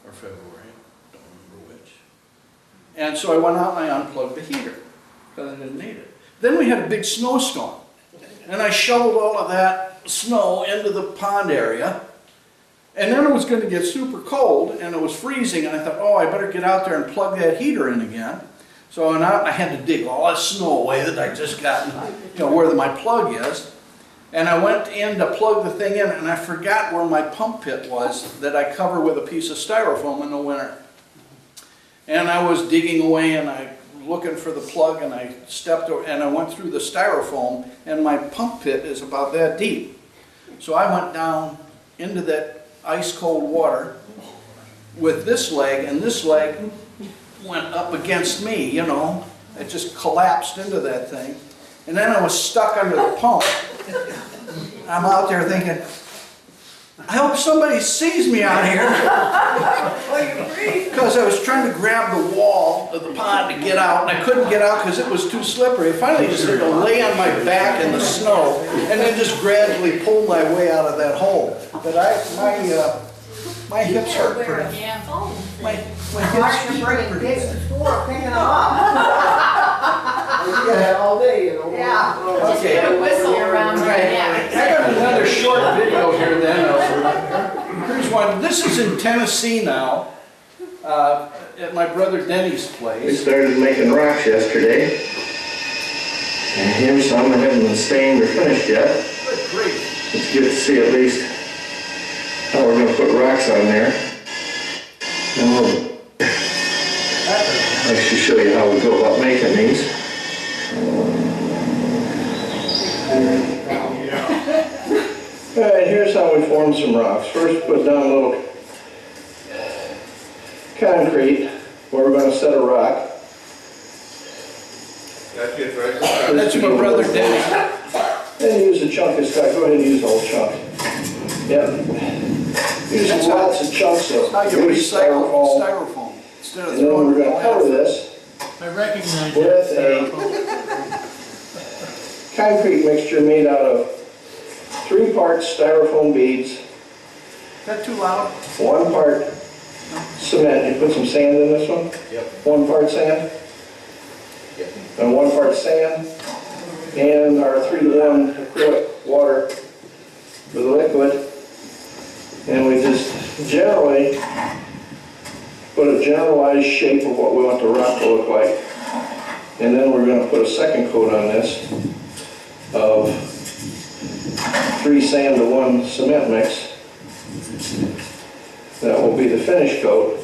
or February, don't remember which. And so I went out and I unplugged the heater because I didn't need it. Then we had a big snowstorm and I shoveled all of that snow into the pond area. And then it was going to get super cold and it was freezing and I thought, oh, I better get out there and plug that heater in again. So I had to dig all that snow away that I just got, where my plug is. And I went in to plug the thing in and I forgot where my pump pit was that I cover with a piece of styrofoam in the winter. And I was digging away and I looking for the plug and I stepped over and I went through the styrofoam and my pump pit is about that deep. So I went down into that ice cold water with this leg and this leg went up against me, It just collapsed into that thing. And then I was stuck under the pump. I'm out there thinking, I hope somebody sees me out here. Because I was trying to grab the wall of the pond to get out, and I couldn't get out because it was too slippery. I finally just had to lay on my back in the snow, and then just gradually pull my way out of that hole. But my hips hurt pretty. My hips hurt pretty bad. Picking them up. Yeah, all day, Yeah. Okay. Put a whistle around your neck. I got another short video here then. Here's one. This is in Tennessee now, at my brother Denny's We place. started making rocks yesterday. And here's some that haven't been stained or finished yet. Great. It's good to see at least how we're going to put rocks on there. And we'll actually show you how we go about making these. Alright, here's how we form some rocks. First, put down a little concrete where we're going to set a rock. That gets right. That's my brother Denny. And use a chunk of stuff. Go ahead and use the whole chunk. Yep. Use lots of chunks of How you grease, recycle styrofoam. styrofoam instead of And then throwing we're it going to away. cover this I recognize with that. a concrete mixture made out of 3 parts styrofoam beads, Is that too loud? 1 part cement. You put some sand in this one? Yep. 1 part sand? Yep. And 1 part sand. And our 3-to-1 acrylic water for the liquid. And we just generally put a generalized shape of what we want the rock to look like. And then we're going to put a second coat on this of 3 sand to 1 cement mix. That will be the finish coat.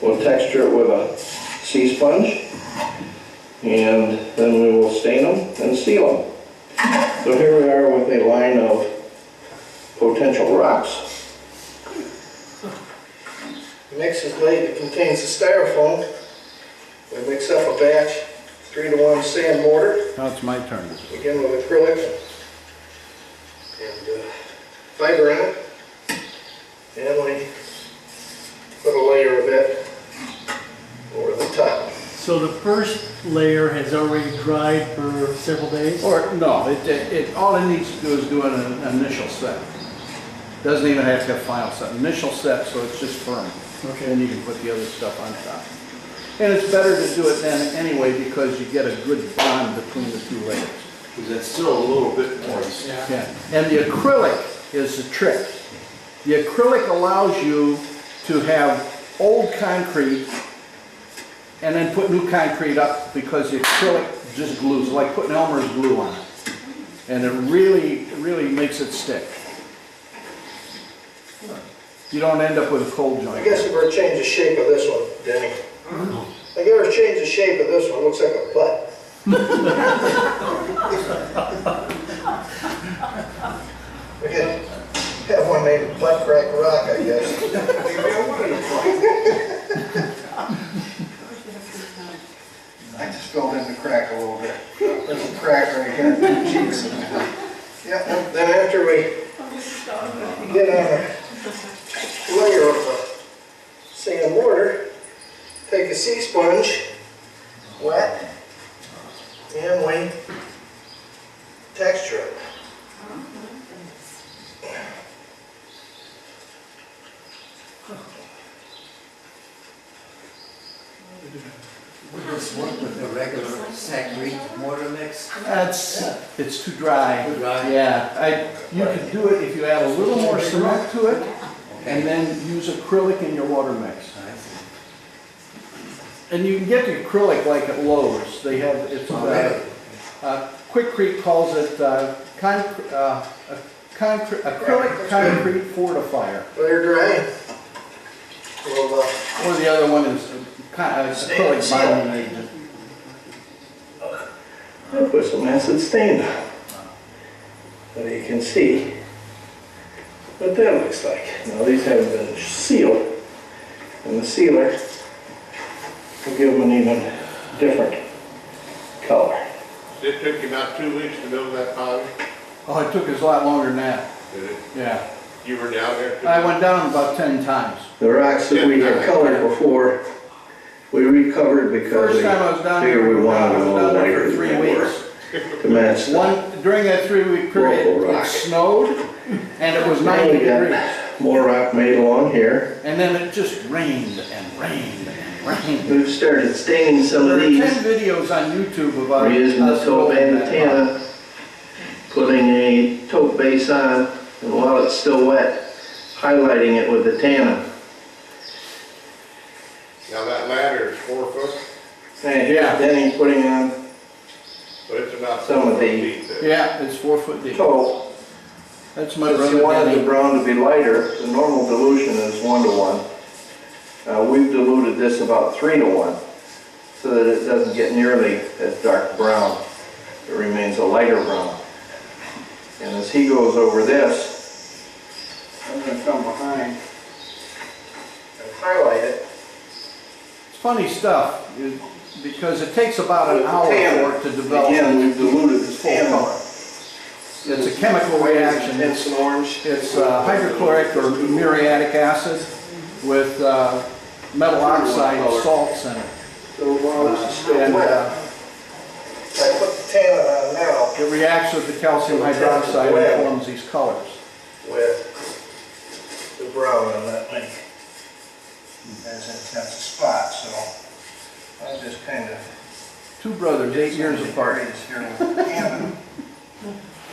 We'll texture it with a sea sponge. And then we will stain them and seal them. So here we are with a line of potential rocks. The mix is made that contains the styrofoam. We mix up a batch, 3-to-1 sand mortar. Now it's my turn. Begin with acrylic and fiber in it. And we put a layer of it over the top. So the first layer has already dried for several days? Or no, all it needs to do is do an initial set. Doesn't even have to have final set. Initial set, so it's just firm. Okay. Then you can put the other stuff on top. And it's better to do it then anyway because you get a good bond between the 2 layers. because it's still a little bit moist. Yeah, and the acrylic is the trick. The acrylic allows you to have old concrete and then put new concrete up because the acrylic just glues, like putting Elmer's glue on it. And it really makes it stick. You don't end up with a cold I joint. guess we better change the shape of this one, Denny. I guess we change the shape of this one, looks like a butt. We could have one named Butt Crack Rock, I guess. I just filled in the crack a little bit. There's a crack right here in the cheeks. Yeah, and then after we get on a layer of sand mortar, take a sea sponge, wet, and we texture it. Would this work with the regular concrete mortar mix? It's too dry. Too dry? Yeah, you could do it if you add a little more cement to it and then use acrylic in your water mix. And you can get the acrylic like at Lowe's. They have, it's, Quikrete calls it acrylic concrete fortifier. Let her dry. We'll, Or the other one is acrylic binding agent. I'll put some acid stain on, so you can see what that looks like. Now these haven't been sealed, and the sealer will give them an even different color. It took you about 2 weeks to build that pond? Oh, it took us a lot longer than that. Did it? Yeah. You were down there too? I went down about 10 times. The rocks that we had colored before, we recovered because First we time I was down figured there, we wanted them a I was little down there lighter for 3 than they were weeks. to match the During that 3-week period, local it rock. snowed and it was Now 90 we got degrees. more rock made along here. And then it just rained and rained and rained. We've started staining some There of are these. 10 videos on YouTube about We're using the us tote building that bandana, putting a tote base on, and while it's still wet, highlighting it with the tannin. Now that ladder is 4 foot, And Yeah. Denny putting on but it's about Some 4 of foot the- deep there. Yeah, it's 4 foot deep. tote. That's my Since brother you wanted the Denny. brown to be lighter, the normal dilution is 1:1. We've diluted this about 3:1, so that it doesn't get nearly as dark brown. It remains a lighter brown. And as he goes over this, I'm going to come behind and highlight it. It's funny stuff because it takes about an hour Tannin. for it to develop Again, we've diluted the full tannin. color. It's a chemical reaction. It's an orange. It's hydrochloric or muriatic acid with metal oxide salts in it. So while this is still And wet, I put the tannin on now it reacts with the calcium hydroxide and forms these colors. with the brown on that link. As it has a spot, so I just kind of. Two brothers, 8 years apart. Here in Canada.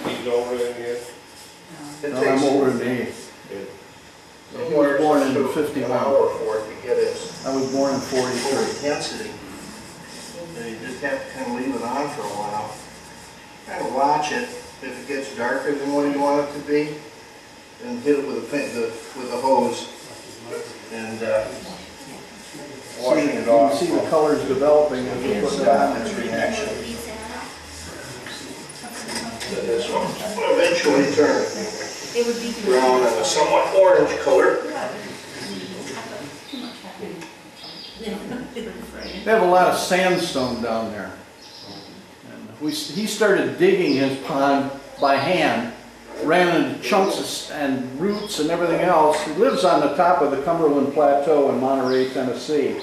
He's over there yet? It No, takes I'm older than he. somewhere born in to 51. an hour for it to get its I was born in full 43. density. And you just have to kind of leave it on for a while. Kind of watch it. If it gets darker than what you want it to be, then hit it with a hose and washing it You off. can see the colors developing as we put it on. Its reaction to this one. Will eventually turn brown and a somewhat orange color. They have a lot of sandstone down there. And he started digging his pond by hand, ran into chunks and roots and everything else. He lives on the top of the Cumberland Plateau in Monterey, Tennessee,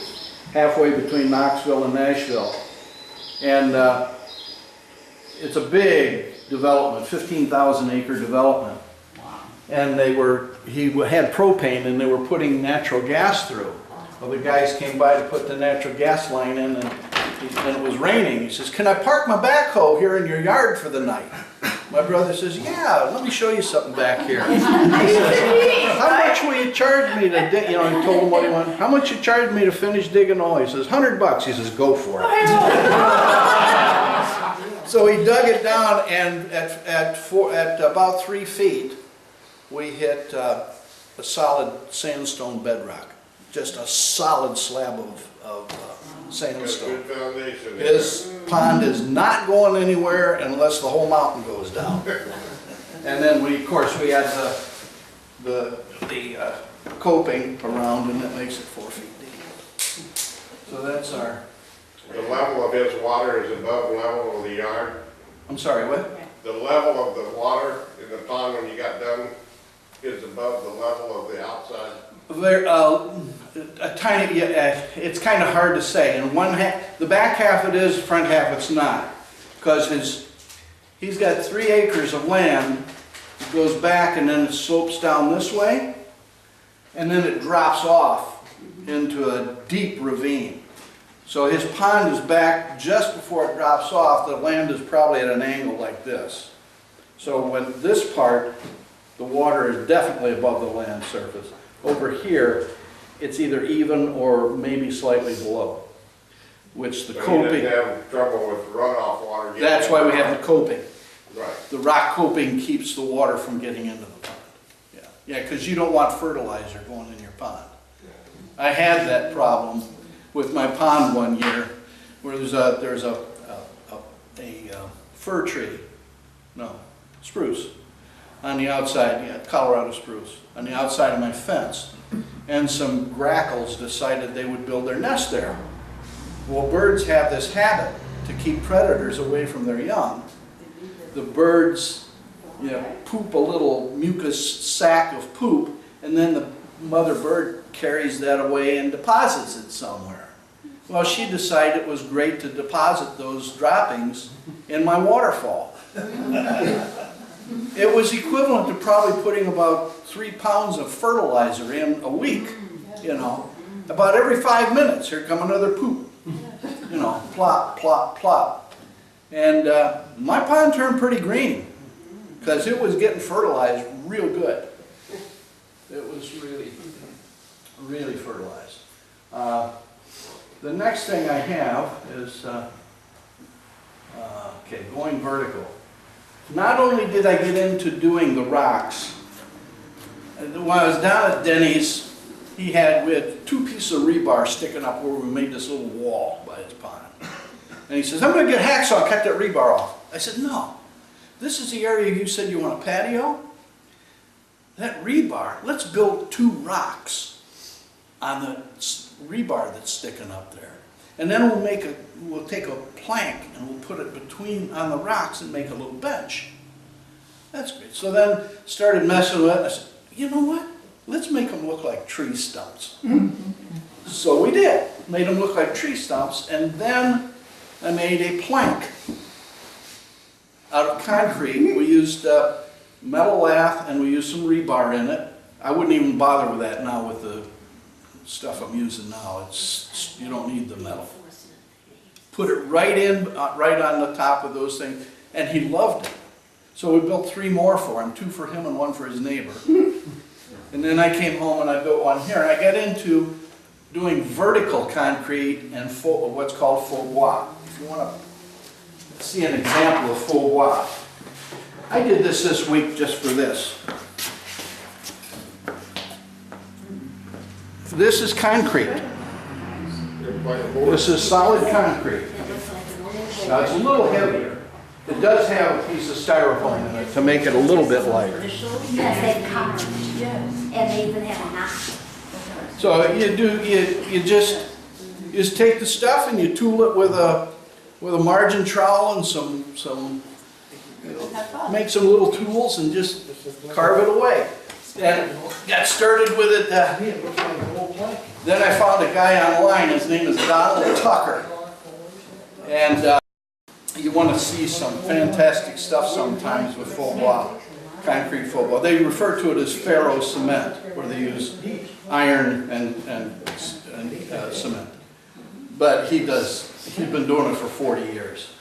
halfway between Knoxville and Nashville. And it's a big development, 15,000 acre development. And he had propane and they were putting natural gas through. Well, the guys came by to put the natural gas line in and and it was raining. He says, "Can I park my backhoe here in your yard for the night?" My brother says, "Yeah, let me show you something back here." He says, "How much will you charge me to dig?" You know, he told him what he wanted. "How much you charge me to finish digging all?" He says, $100. He says, "Go for it." So he dug it down, and at about 3 feet, we hit a solid sandstone bedrock. Just a solid slab of sandstone. Good foundation. His pond is not going anywhere unless the whole mountain goes down. And then we, of course, we had the coping around, and that makes it 4 feet deep. So that's our. The level of his water is above the level of the yard. I'm sorry, what? The level of the water in the pond when you got done is above the level of the outside. There, a tiny. It's kind of hard to say. In one half, the back half it is, front half it's not, because he's got 3 acres of land. It goes back and then it slopes down this way, and then it drops off into a deep ravine. So his pond is back just before it drops off. The land is probably at an angle like this. So when this part, the water is definitely above the land surface. Over here, it's either even or maybe slightly below, which the So coping. you didn't have trouble with runoff water. getting That's in why the we have pond. the coping. Right. The rock coping keeps the water from getting into the pond. Yeah, because you don't want fertilizer going in your pond. I had that problem with my pond one year, where there's a fir tree, no, spruce, on the outside, yeah, Colorado spruce, on the outside of my fence, and some grackles decided they would build their nest there. Well, birds have this habit to keep predators away from their young. The birds, poop a little mucus sac of poop, and then the mother bird carries that away and deposits it somewhere. Well, she decided it was great to deposit those droppings in my waterfall. It was equivalent to probably putting about 3 pounds of fertilizer in a week, About every 5 minutes, here come another poop. Plop, plop, plop. And my pond turned pretty green because it was getting fertilized real good. It was really, really fertilized. The next thing I have is, going vertical. Not only did I get into doing the rocks, when I was down at Denny's, we had 2 pieces of rebar sticking up where we made this little wall by his pond. And he says, "I'm going to get a hacksaw and cut that rebar off." I said, "No, this is the area you said you want a patio? That rebar, let's build 2 rocks on the rebar that's sticking up there. And then we'll take a plank and we'll put it on the rocks and make a little bench." That's great. So then started messing with it. I said, "You know what? Let's make them look like tree stumps." So we did. Made them look like tree stumps, and then I made a plank out of concrete. We used metal lath and we used some rebar in it. I wouldn't even bother with that now with the stuff I'm using now. You don't need the metal. Put it right on the top of those things, and he loved it. So we built 3 more for him, 2 for him and 1 for his neighbor. And then I came home and I built one here. I got into doing vertical concrete and what's called Faux Bois. If you want to see an example of Faux Bois, I did this week just for this. This is concrete. This is solid concrete. Now it's a little heavier. It does have a piece of styrofoam in it to make it a little bit lighter. Yes, they cover it, and they even have a knot. So you just take the stuff and you tool it with a margin trowel and make some little tools and just carve it away. And got started with it. Then I found a guy online. His name is Donald Tucker, and you want to see some fantastic stuff sometimes with Faux Bois, concrete Faux Bois. They refer to it as ferro cement, where they use iron and cement. But he does He's been doing it for 40 years.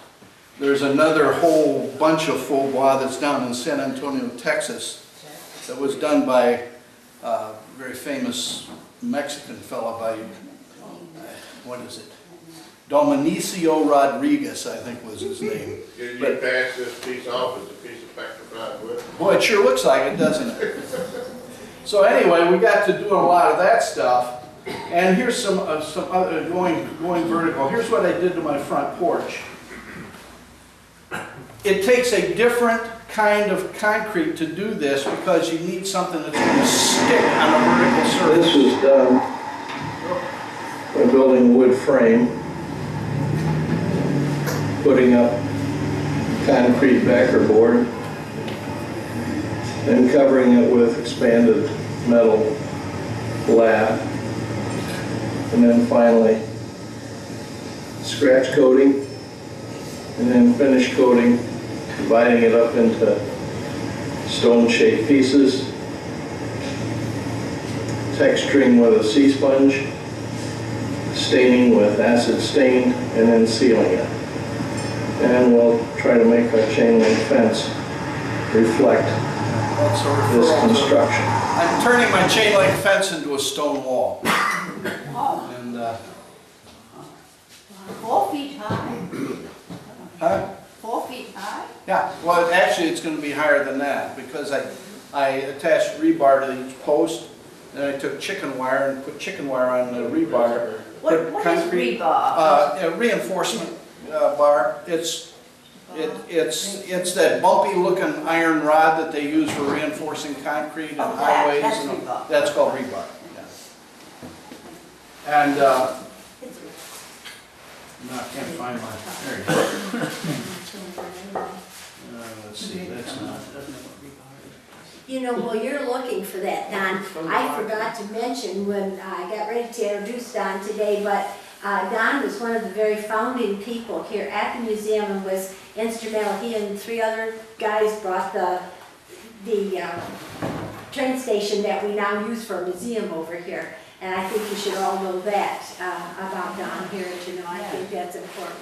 There's another whole bunch of Faux Bois that's down in San Antonio, Texas, that was done by a very famous Mexican fella by, what is it? Dominicio Rodriguez, I think was his name. You pass this piece off as a piece of petrified wood? Boy, it sure looks like it, doesn't it? So anyway, we got to do a lot of that stuff. And here's some other, going vertical. Here's what I did to my front porch. It takes a different kind of concrete to do this because you need something that's going to stick on a vertical surface. This was done by building a wood frame, putting up concrete backer board, then covering it with expanded metal lath, and then finally scratch coating, and then finish coating, dividing it up into stone-shaped pieces, texturing with a sea sponge, staining with acid stain, and then sealing it. And we'll try to make our chain link fence reflect this construction. I'm turning my chain link fence into a stone wall. Oh, And, 4 feet high. huh? 4 feet high? Yeah, well, actually, it's going to be higher than that because I attached rebar to each post, and I took chicken wire and put chicken wire on the rebar. What is rebar? A reinforcement bar. It's that bumpy looking iron rod that they use for reinforcing concrete on highways. That's rebar. That's called rebar. Yeah. And no, I can't find mine. There you go. Let's see, that's not. You know, while you're looking for that, Don, I forgot to mention when I got ready to introduce Don today, but Don was one of the very founding people here at the museum and was instrumental. He and 3 other guys brought the train station that we now use for a museum over here. And I think you should all know that about Don here, you know, I think that's important.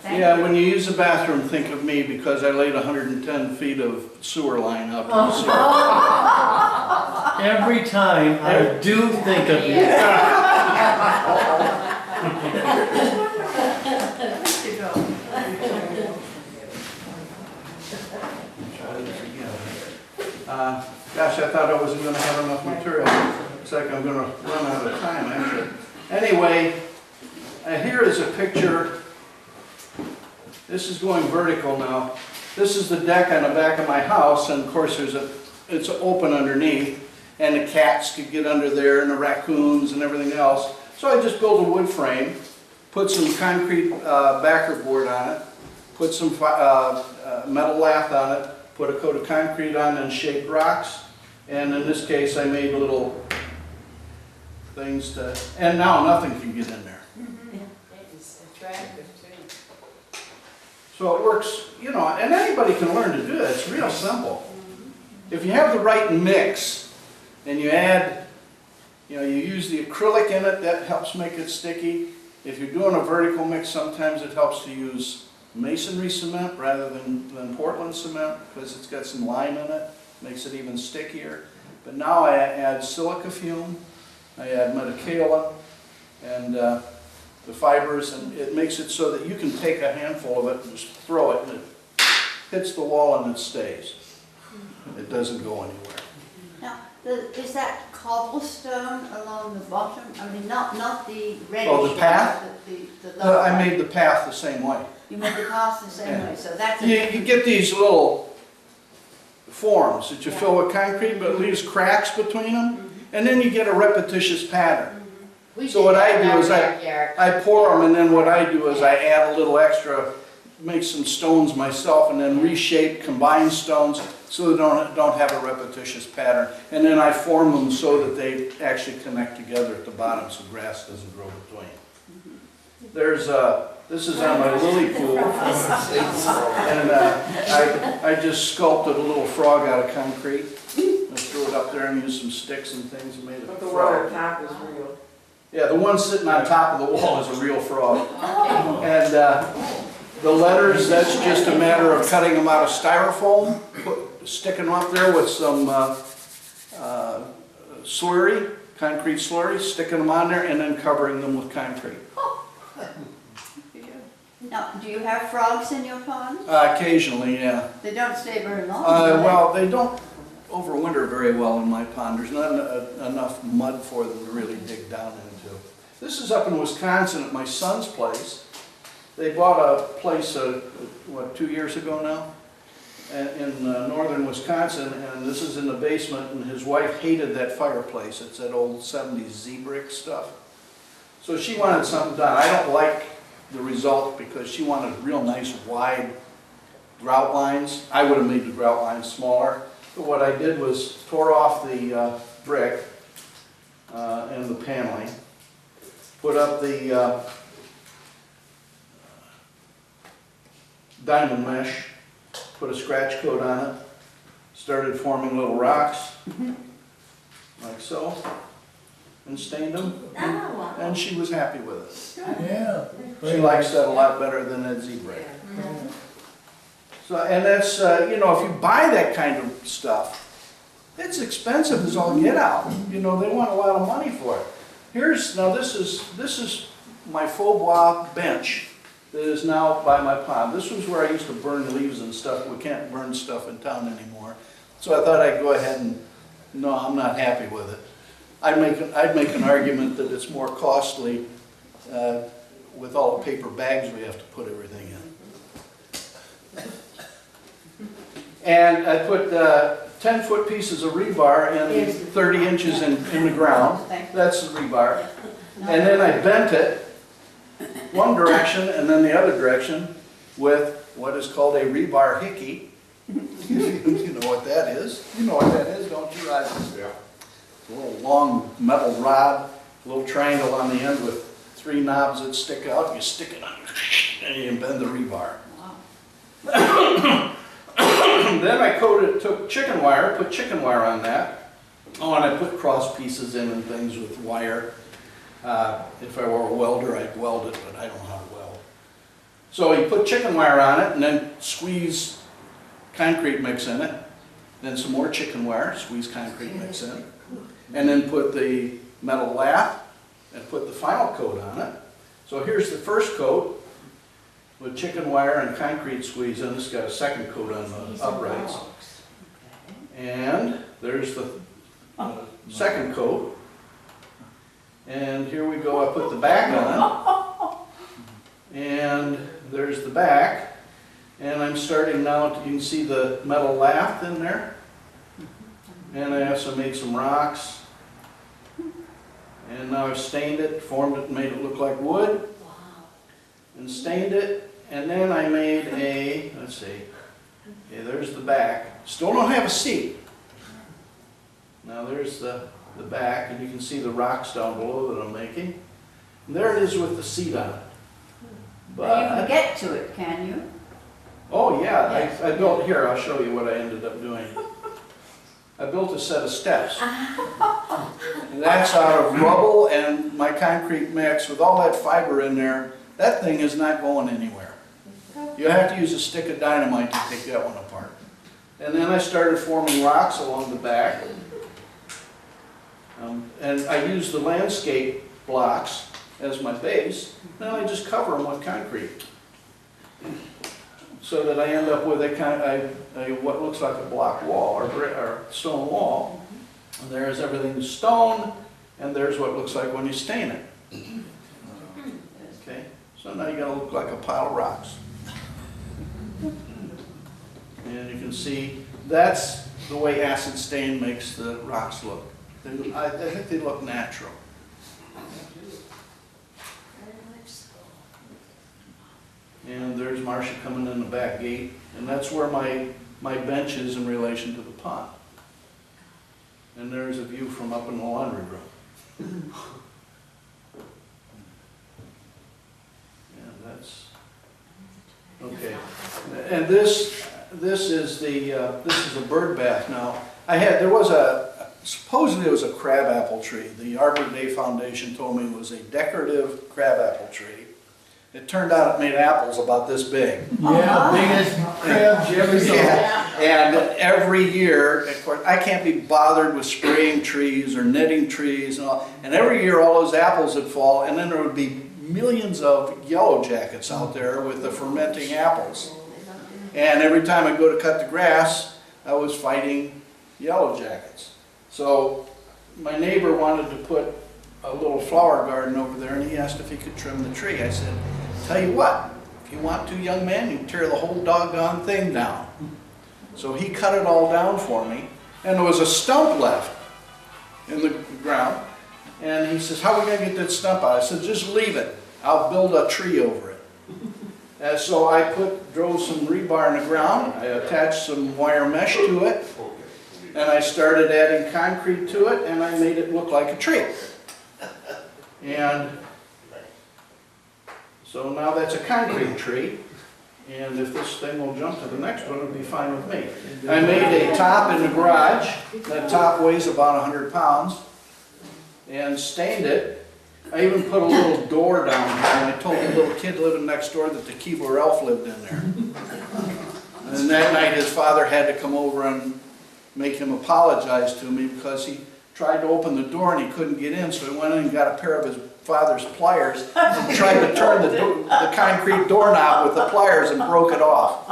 Yeah, when you use a bathroom, think of me because I laid 110 feet of sewer line out to the sewer. Every time I do think of you. Gosh, I thought I wasn't going to have enough material. Looks like I'm going to run out of time, actually. Anyway, here is a picture. This is going vertical now. This is the deck on the back of my house, and of course it's open underneath, and the cats could get under there, and the raccoons and everything else. So I just built a wood frame, put some concrete backer board on it, put some metal lath on it, put a coat of concrete on, and shaped rocks. And in this case, I made little things to, and now nothing can get in there. It's attractive too. So it works, you know, and anybody can learn to do it. It's real simple. If you have the right mix, and you add, you know, you use the acrylic in it, that helps make it sticky. If you're doing a vertical mix, sometimes it helps to use masonry cement rather than Portland cement because it's got some lime in it, makes it even stickier. But now I add silica fume, I add metakaolin, and the fibers, and it makes it so that you can take a handful of it and just throw it, and it hits the wall and it stays. It doesn't go anywhere. Now, is that cobblestone along the bottom? I mean, not the reddish. Oh, the path? The lower I one. made the path the same way. You made the path the same way, so that's. You get these little forms that you fill with concrete, but it leaves cracks between them, and then you get a repetitious pattern. So what I do is I pour them, and then what I do is I add a little extra, make some stones myself, and then reshape, combine stones so they don't have a repetitious pattern. And then I form them so that they actually connect together at the bottom so grass doesn't grow between. There's this is on my lily pool, and I just sculpted a little frog out of concrete. I threw it up there and used some sticks and things and made it But a the frog. water tap is real. Yeah, the one sitting on top of the wall is a real frog. And the letters, that's just a matter of cutting them out of styrofoam, sticking them up there with some slurry, concrete slurry, sticking them on there, and then covering them with concrete. Now, do you have frogs in your pond? Occasionally, yeah. They don't stay very long. do they? Well, they don't overwinter very well in my pond. There's not enough mud for them to really dig down into. This is up in Wisconsin at my son's place. They bought a place, 2 years ago now, in northern Wisconsin, and this is in the basement, and his wife hated that fireplace. It's that old 70s Z-brick stuff. So she wanted something done. I don't like the result because she wanted real nice wide grout lines. I would have made the grout lines smaller. But what I did was tore off the brick and the paneling, put up the diamond mesh, put a scratch coat on it, started forming little rocks, like so, and stained them, and she was happy with it. Yeah. She likes that a lot better than that Z-brick. So, and that's, you know, if you buy that kind of stuff, it's expensive as all get out. You know, they want a lot of money for it. Now this is my Faux Bois bench that is now by my pond. This was where I used to burn leaves and stuff. We can't burn stuff in town anymore. So I thought I'd go ahead and, no, I'm not happy with it. I'd make an argument that it's more costly with all the paper bags we have to put everything in. And I put 10-foot pieces of rebar and 30 inches in the ground. That's the rebar. And then I bent it one direction and then the other direction with what is called a rebar hickey. You know what that is? You know what that is, don't you, Roger? Yeah. A little long metal rod, a little triangle on the end with 3 knobs that stick out. You stick it on and you bend the rebar. Wow. Then I took chicken wire, put chicken wire on that. Oh, and I put cross pieces in and things with wire. If I were a welder, I'd weld it, but I don't know how to weld. So you put chicken wire on it and then squeeze concrete mix in it. Then some more chicken wire, squeeze concrete mix in. And then put the metal lap and put the final coat on it. So here's the first coat with chicken wire and concrete squeeze in. This has got a second coat on the uprights. And there's the second coat. And here we go, I put the back on. And there's the back. And I'm starting now, you can see the metal lath in there. And I also made some rocks. And now I've stained it, formed it, made it look like wood. And stained it. And then I made a, let's see, okay, there's the back. Still don't have a seat. Now there's the back, and you can see the rocks down below that I'm making. And there it is with the seat on it. But you can get to it, can you? Oh yeah, I built, here, I'll show you what I ended up doing. I built a set of steps. And that's out of rubble and my concrete mix with all that fiber in there. That thing is not going anywhere. You have to use a stick of dynamite to take that one apart. And then I started forming rocks along the back. And I used the landscape blocks as my base. Then I just cover them with concrete. So that I end up with what looks like a block wall or stone wall. And there's everything stone, and there's what it looks like when you stain it. Okay, so now you gotta look like a pile of rocks. And you can see that's the way acid stain makes the rocks look. I think they look natural. And there's Marcia coming in the back gate, and that's where my bench is in relation to the pond. And there's a view from up in the laundry room. Yeah, that's okay. And this is a bird bath. Now there was supposedly it was a crabapple tree. The Arbor Day Foundation told me it was a decorative crabapple tree. It turned out it made apples about this big. Yeah, biggest crabs you ever saw. Yeah. And every year, of course, I can't be bothered with spraying trees or netting trees and all. And every year all those apples would fall, and then there would be millions of yellow jackets out there with the fermenting apples. And every time I go to cut the grass, I was fighting yellow jackets. So my neighbor wanted to put a little flower garden over there, and he asked if he could trim the tree. I said, tell you what, if you want to, young man, you can tear the whole doggone thing down. So he cut it all down for me, and there was a stump left in the ground. And he says, how are we going to get that stump out? I said, just leave it. I'll build a tree over it. And so I drove some rebar in the ground, I attached some wire mesh to it, and I started adding concrete to it, and I made it look like a tree. And so now that's a concrete tree, and if this thing will jump to the next one, it'll be fine with me. I made a top in the garage. That top weighs about 100 pounds, and stained it. I even put a little door down here, and I told the little kid living next door that the keyboard elf lived in there. And that night his father had to come over and make him apologize to me because he tried to open the door and he couldn't get in, so he went in and got a pair of his father's pliers and tried to turn the concrete doorknob with the pliers and broke it off.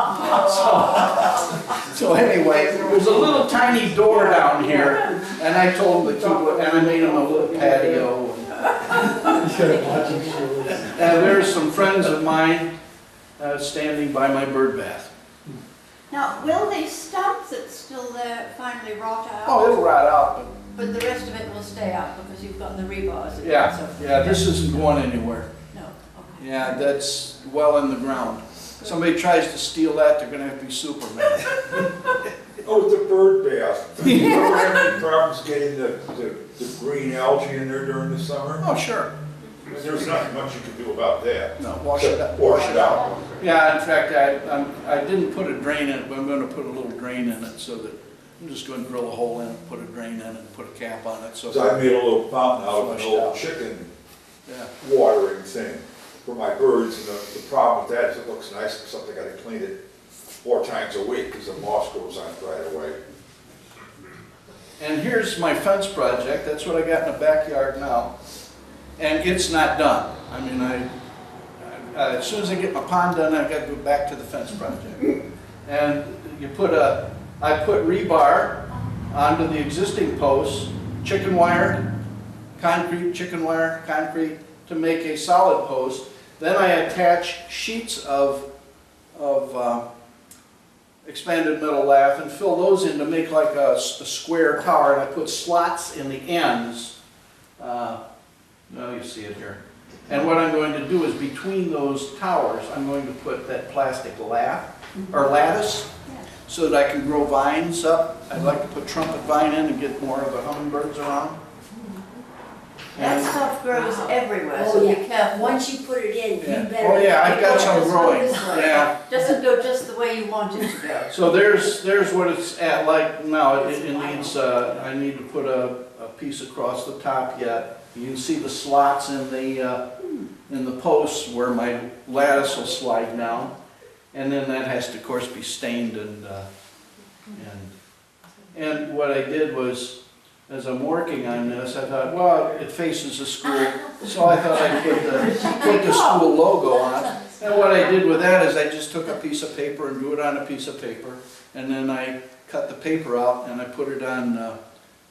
So anyway, there was a little tiny door down here, and I told him to keep it, and I made him a little patio. And there's some friends of mine standing by my bird bath. Now, will these stumps that's still there finally rot out? Oh, it'll rot out, But the rest of it will stay up because you've got the rebars. but yeah, this isn't going anywhere. No, okay. Yeah, that's well in the ground. Somebody tries to steal that, they're gonna have to be Superman. Oh, with the bird bath. Do you ever have any problems getting the green algae in there during the summer? Oh, sure. There's nothing much you can do about that. No, wash it out. Wash it out. Yeah, in fact, I didn't put a drain in it, but I'm gonna put a little drain in it so that I'm just going to drill a hole in it, put a drain in it, and put a cap on it. So I made a little fountain out of an Flushed old out. chicken yeah. watering thing for my birds, and the problem with that is it looks nice, except I gotta clean it 4 times a week because the moss goes on right away. And here's my fence project. That's what I got in the backyard now. And it's not done. I mean, as soon as I get my pond done, I've got to go back to the fence project. And I put rebar onto the existing posts, chicken wire, concrete, to make a solid post. Then I attach sheets of expanded metal lath and fill those in to make like a square tower, and I put slots in the ends. No, you see it here. And what I'm going to do is between those towers, I'm going to put that plastic lattice so that I can grow vines up. I'd like to put trumpet vine in and get more of the hummingbirds around. That And- stuff grows everywhere, Oh, so yeah. be careful. Once you put it in, you Yeah. better. Oh yeah, I've got some Just growing. this way. Yeah. Doesn't go just the way you want it to go. So there's what it's at like now. It needs, I need to put a piece across the top yet. You can see the slots in the posts where my lattice will slide down. And then that has to, of course, be stained and what I did was, as I'm working on this, I thought, well, it faces the school, so I thought I'd put the school logo on. And what I did with that is I just took a piece of paper and drew it on a piece of paper, and then I cut the paper out and I put it on,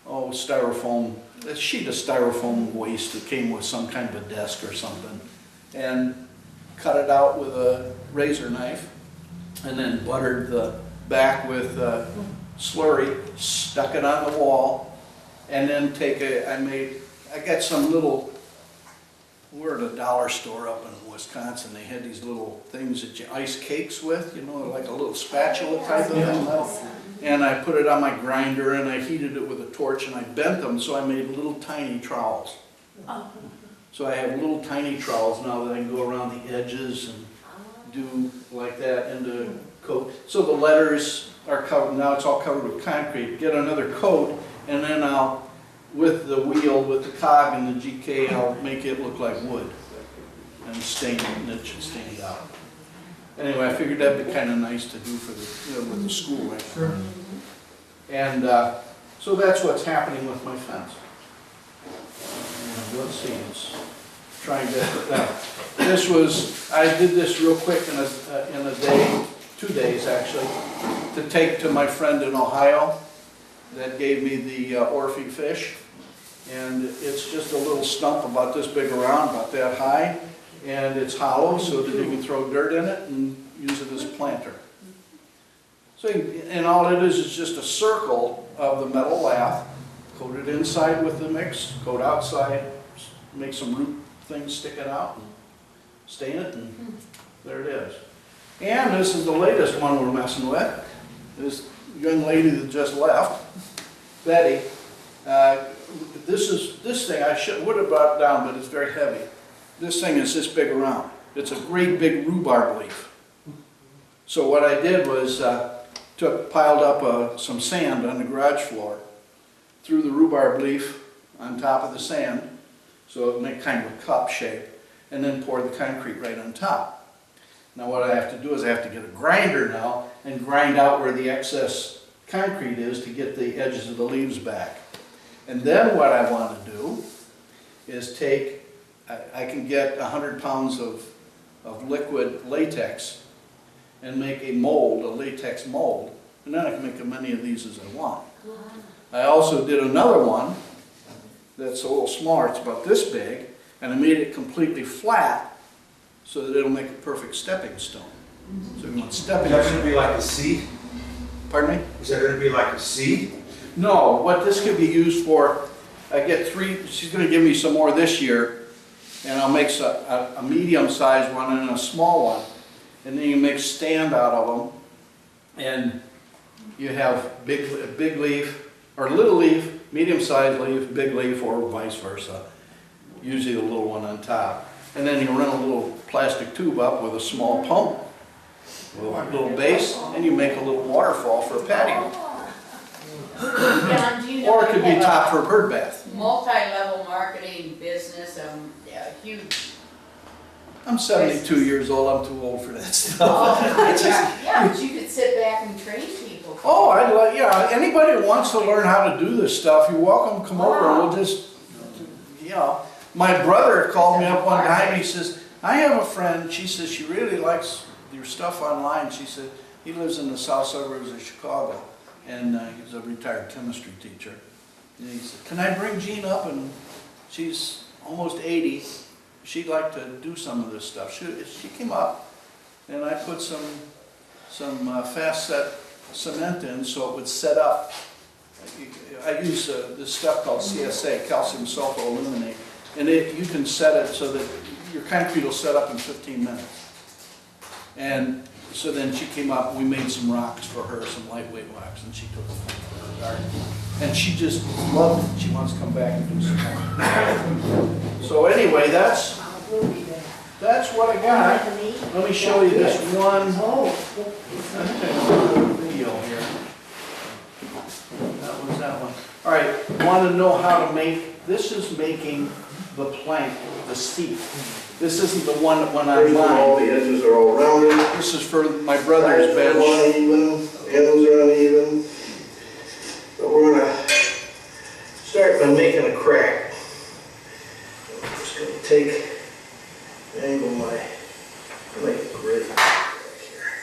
styrofoam, a sheet of styrofoam waste that came with some kind of a desk or something, and cut it out with a razor knife, and then buttered the back with slurry, stuck it on the wall, and then I got some little, we're at a dollar store up in Wisconsin, they had these little things that you ice cakes with, like a little spatula type of thing. And I put it on my grinder and I heated it with a torch and I bent them so I made little tiny trowels. So I have little tiny trowels now that I can go around the edges and do like that and the coat. So the letters are covered, now it's all covered with concrete. Get another coat and then I'll, with the wheel, with the cog and the GK, I'll make it look like wood and stain it, and it should stand out. Anyway, I figured that'd be kind of nice to do for the, with the school right now. And so that's what's happening with my fence. And let's see, it's trying to, this was, I did this real quick in a day, 2 days actually, to take to my friend in Ohio that gave me the Orphe fish. And it's just a little stump about this big around, about that high, and it's hollow so that you can throw dirt in it and use it as a planter. So, and all it is just a circle of the metal lath, coat it inside with the mix, coat outside, make some root things sticking out, and stain it, and there it is. And this is the latest one we're messing with. This young lady that just left, Betty, this thing I would have brought it down, but it's very heavy. This thing is this big around. It's a great big rhubarb leaf. So what I did was piled up some sand on the garage floor, threw the rhubarb leaf on top of the sand, so it would make kind of a cup shape, and then poured the concrete right on top. Now what I have to do is I have to get a grinder now and grind out where the excess concrete is to get the edges of the leaves back. And then what I want to do is take, I can get 100 pounds of liquid latex and make a mold, a latex mold, and then I can make as many of these as I want. I also did another one that's a little smaller, it's about this big, and I made it completely flat so that it'll make a perfect stepping stone. So you want stepping Is that stone. gonna be like a seed? Pardon me? Is that gonna be like a seed? No, what this could be used for, I get 3, she's going to give me some more this year, and I'll make a medium-sized one and a small one. And then you make stand out of them, and you have big leaf, or little leaf, medium-sized leaf, big leaf, or vice versa. Usually a little one on top. And then you run a little plastic tube up with a small pump, with a little base, and you make a little waterfall for a patio. John, do you know Or it could be you have top for a bird bath. a multi-level marketing business, huge. I'm 72 years old, I'm too old for that stuff. Oh, yeah, but you could sit back and train people. Oh, I'd like, yeah, anybody who wants to learn how to do this stuff, you're welcome to come over and we'll just, you know. My brother called me up one time and he says, I have a friend, she says she really likes your stuff online. She said, he lives in the south suburbs of Chicago and he's a retired chemistry teacher. And he said, can I bring Jean up? And she's almost 80. She'd like to do some of this stuff. She came up and I put some fast set cement in so it would set up. I use this stuff called CSA, calcium sulfoaluminate, and you can set it so that your concrete will set up in 15 minutes. And so then she came up and we made some rocks for her, some lightweight rocks, and she took them for her garden. And she just loved it. She wants to come back and do some more. So anyway, that's what I got. Let me show you this one video here. That was that one. All right, want to know how to make, this is making the plank, the seat. This isn't the one that went on All mine. the edges are all rounded. This is for my brother's bench. Uneven, ends are uneven. But we're gonna start by making a crack. I'm just gonna angle my, make a great crack here.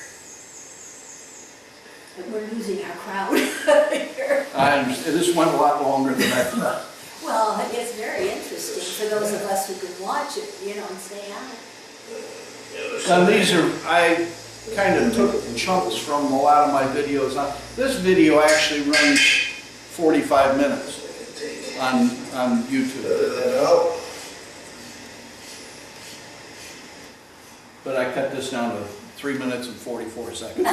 And we're losing our crowd here. I understand. This went a lot longer than I thought. Well, it's very interesting for those of us who can watch it, you know, and stay on it. And these are, I kind of took chunks from a lot of my videos. This video actually runs 45 minutes on YouTube. But I cut this down to 3 minutes and 44 seconds.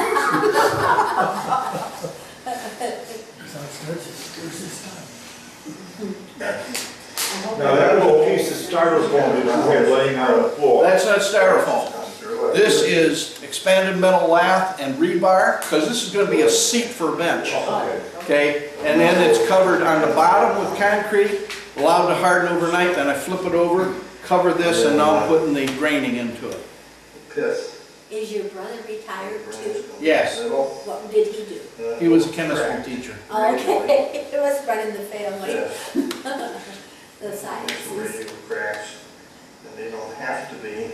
Now that little piece of styrofoam that you had laying on the floor. That's not styrofoam. This is expanded metal lath and rebar, because this is gonna be a seat for a bench. Okay, and then it's covered on the bottom with concrete, allowed to harden overnight, then I flip it over, cover this, and now I'm putting the graining into it. Pith. Is your brother retired too? Yes, What did he do? he was a chemistry teacher. Okay, it was running the family, Yeah. the sciences. Radial cracks, and they don't have to be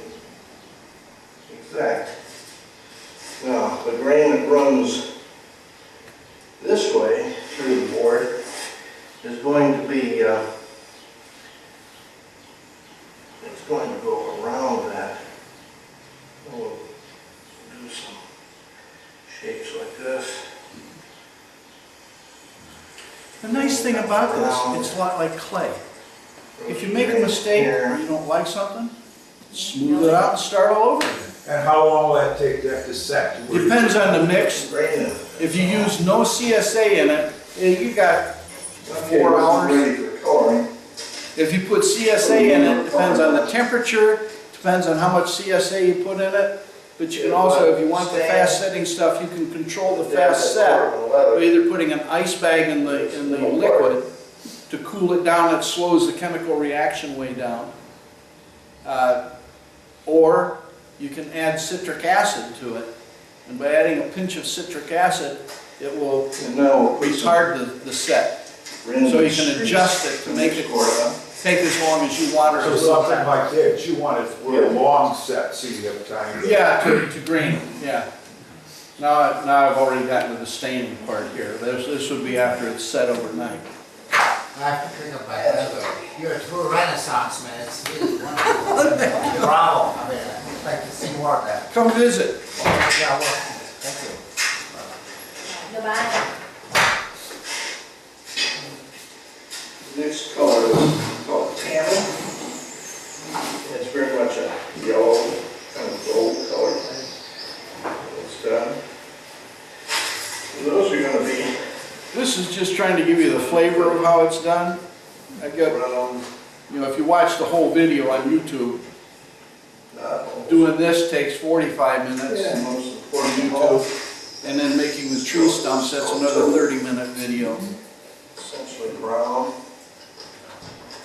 exact. Now, the grain that runs this way through the board is going to be, it's going to go around that. We'll do some shapes like this. The nice thing about this, it's a lot like clay. If you make a mistake or you don't like something, smooth it out and start all over again. And how long will that take that to set? Depends on the mix. If you use no CSA in it, you got 4 hours. Ready for coloring. If you put CSA in it, depends on the temperature, depends on how much CSA you put in it. But you can also, if you want the fast setting stuff, you can control the fast set by either putting an ice bag in the liquid to cool it down. It slows the chemical reaction way down. Or you can add citric acid to it. And by adding a pinch of citric acid, it will retard the set. So you can adjust it to make it take as long as you want So or something like that, you want it for a long set, so you have time to... Yeah, to green, yeah. Now I've already gotten to the staining part here. This would be after it's set overnight. I have to pick up my brother. You're a true renaissance man. It's really wonderful. Bravo. I mean, I'd like to see more of that. Come visit. Yeah, well, thank you. Goodbye. Next color is called tannin. It's very much a yellow, kind of gold color. It's done. And those are going to be This is just trying to give you the flavor of how it's done. I got, you know, if you watch the whole video on YouTube, doing this takes 45 minutes on YouTube, and then making the tree stumps, that's another 30-minute video. essentially brown.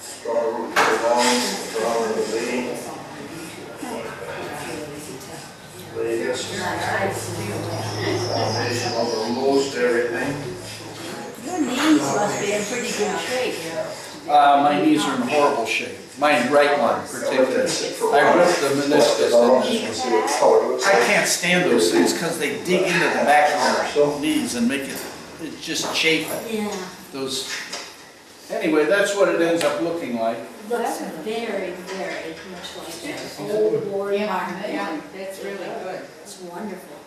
Stronger root down, stronger the lead. Foundation over most everything. Your knees must be in pretty good shape. My knees are in horrible shape. My right one particularly. I ripped the meniscus in this. I can't stand those things because they dig into the back of your knees and make it just chafing. Yeah. Those. Anyway, that's what it ends up looking like. Looks very, very much like an old board. Yeah, that's really good. It's wonderful.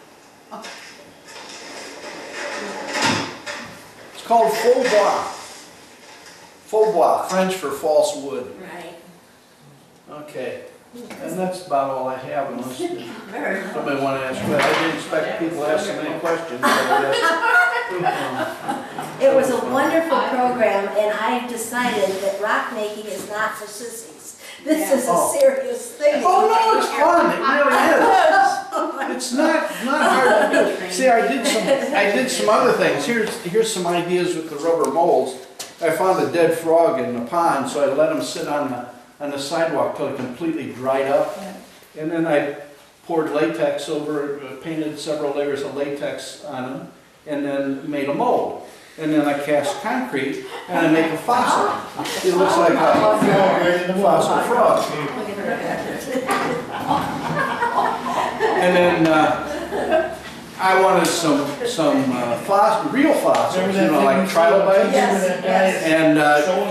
It's called Faux Bois. Faux Bois, French for false wood. Right. Okay, and that's about all I have unless somebody Very want to ask. But I didn't expect people to ask so many questions. So It was a wonderful program, and I've decided that rock making is not for sissies. This is a serious thing. oh no, it's fun. It really is. It's not hard to do. See, I did some other things. Here's some ideas with the rubber molds. I found a dead frog in the pond, so I let him sit on the sidewalk till it completely dried up. And then I poured latex over it, painted several layers of latex on them, and then made a mold. And then I cast concrete, and I make a fossil. It looks like a fossil frog. And then I wanted some real fossils, you know, like trilobites, and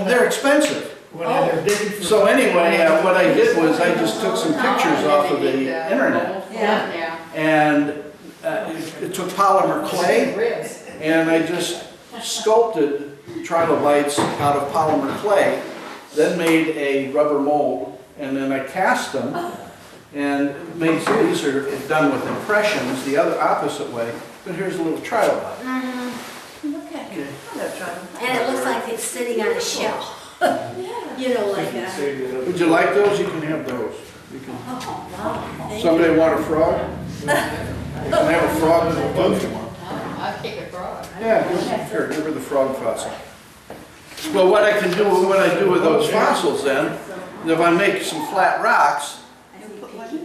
they're expensive. So anyway, what I did was I just took some pictures off of the internet, and it took polymer clay, and I just sculpted trilobites out of polymer clay, then made a rubber mold, and then I cast them, and made some. These are done with impressions, the other opposite way, but here's a little trilobite. Look at it. And it looks like it's sitting on a shelf. You know, like a... Would you like those? You can have those. You can- Oh, wow. Thank you. Somebody want a frog? You can have a frog with a bug if you want. I'll take a frog. Yeah, here, give her the frog fossil. Well, what I can do, what I do with those fossils then, if I make some flat rocks,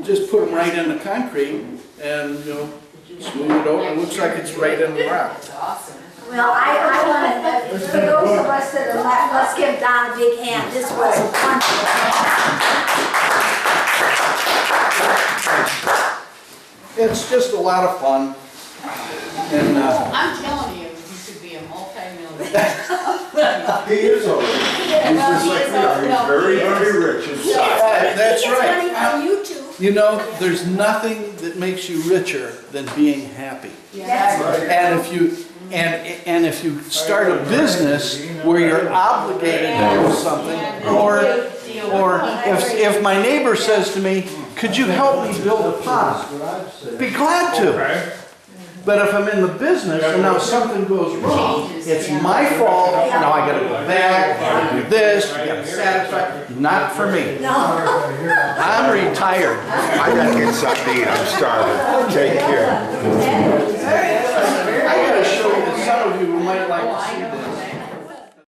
just put them right in the concrete and, you know, smooth it over. It looks like it's right in the rock. Well, I want to, for those of us that are left, let's give Don a big hand. This was wonderful. It's just a lot of fun. And, I'm telling you, you should be a multi-millionaire. He is already. He's just like we are, he's very, very rich inside. that's It's money right. from you two. You know, there's nothing that makes you richer than being happy. That's right. And if you, and if you start a business where you're obligated to do something, or if my neighbor says to me, could you help me build a pond? Be glad to. But if I'm in the business and now something goes wrong, it's my fault, now I gotta go back, I gotta do this, I gotta satisfy, not for me. No. I'm retired. I gotta get something to eat, I'm starving. Take care. I gotta show you that some of you might like to see this.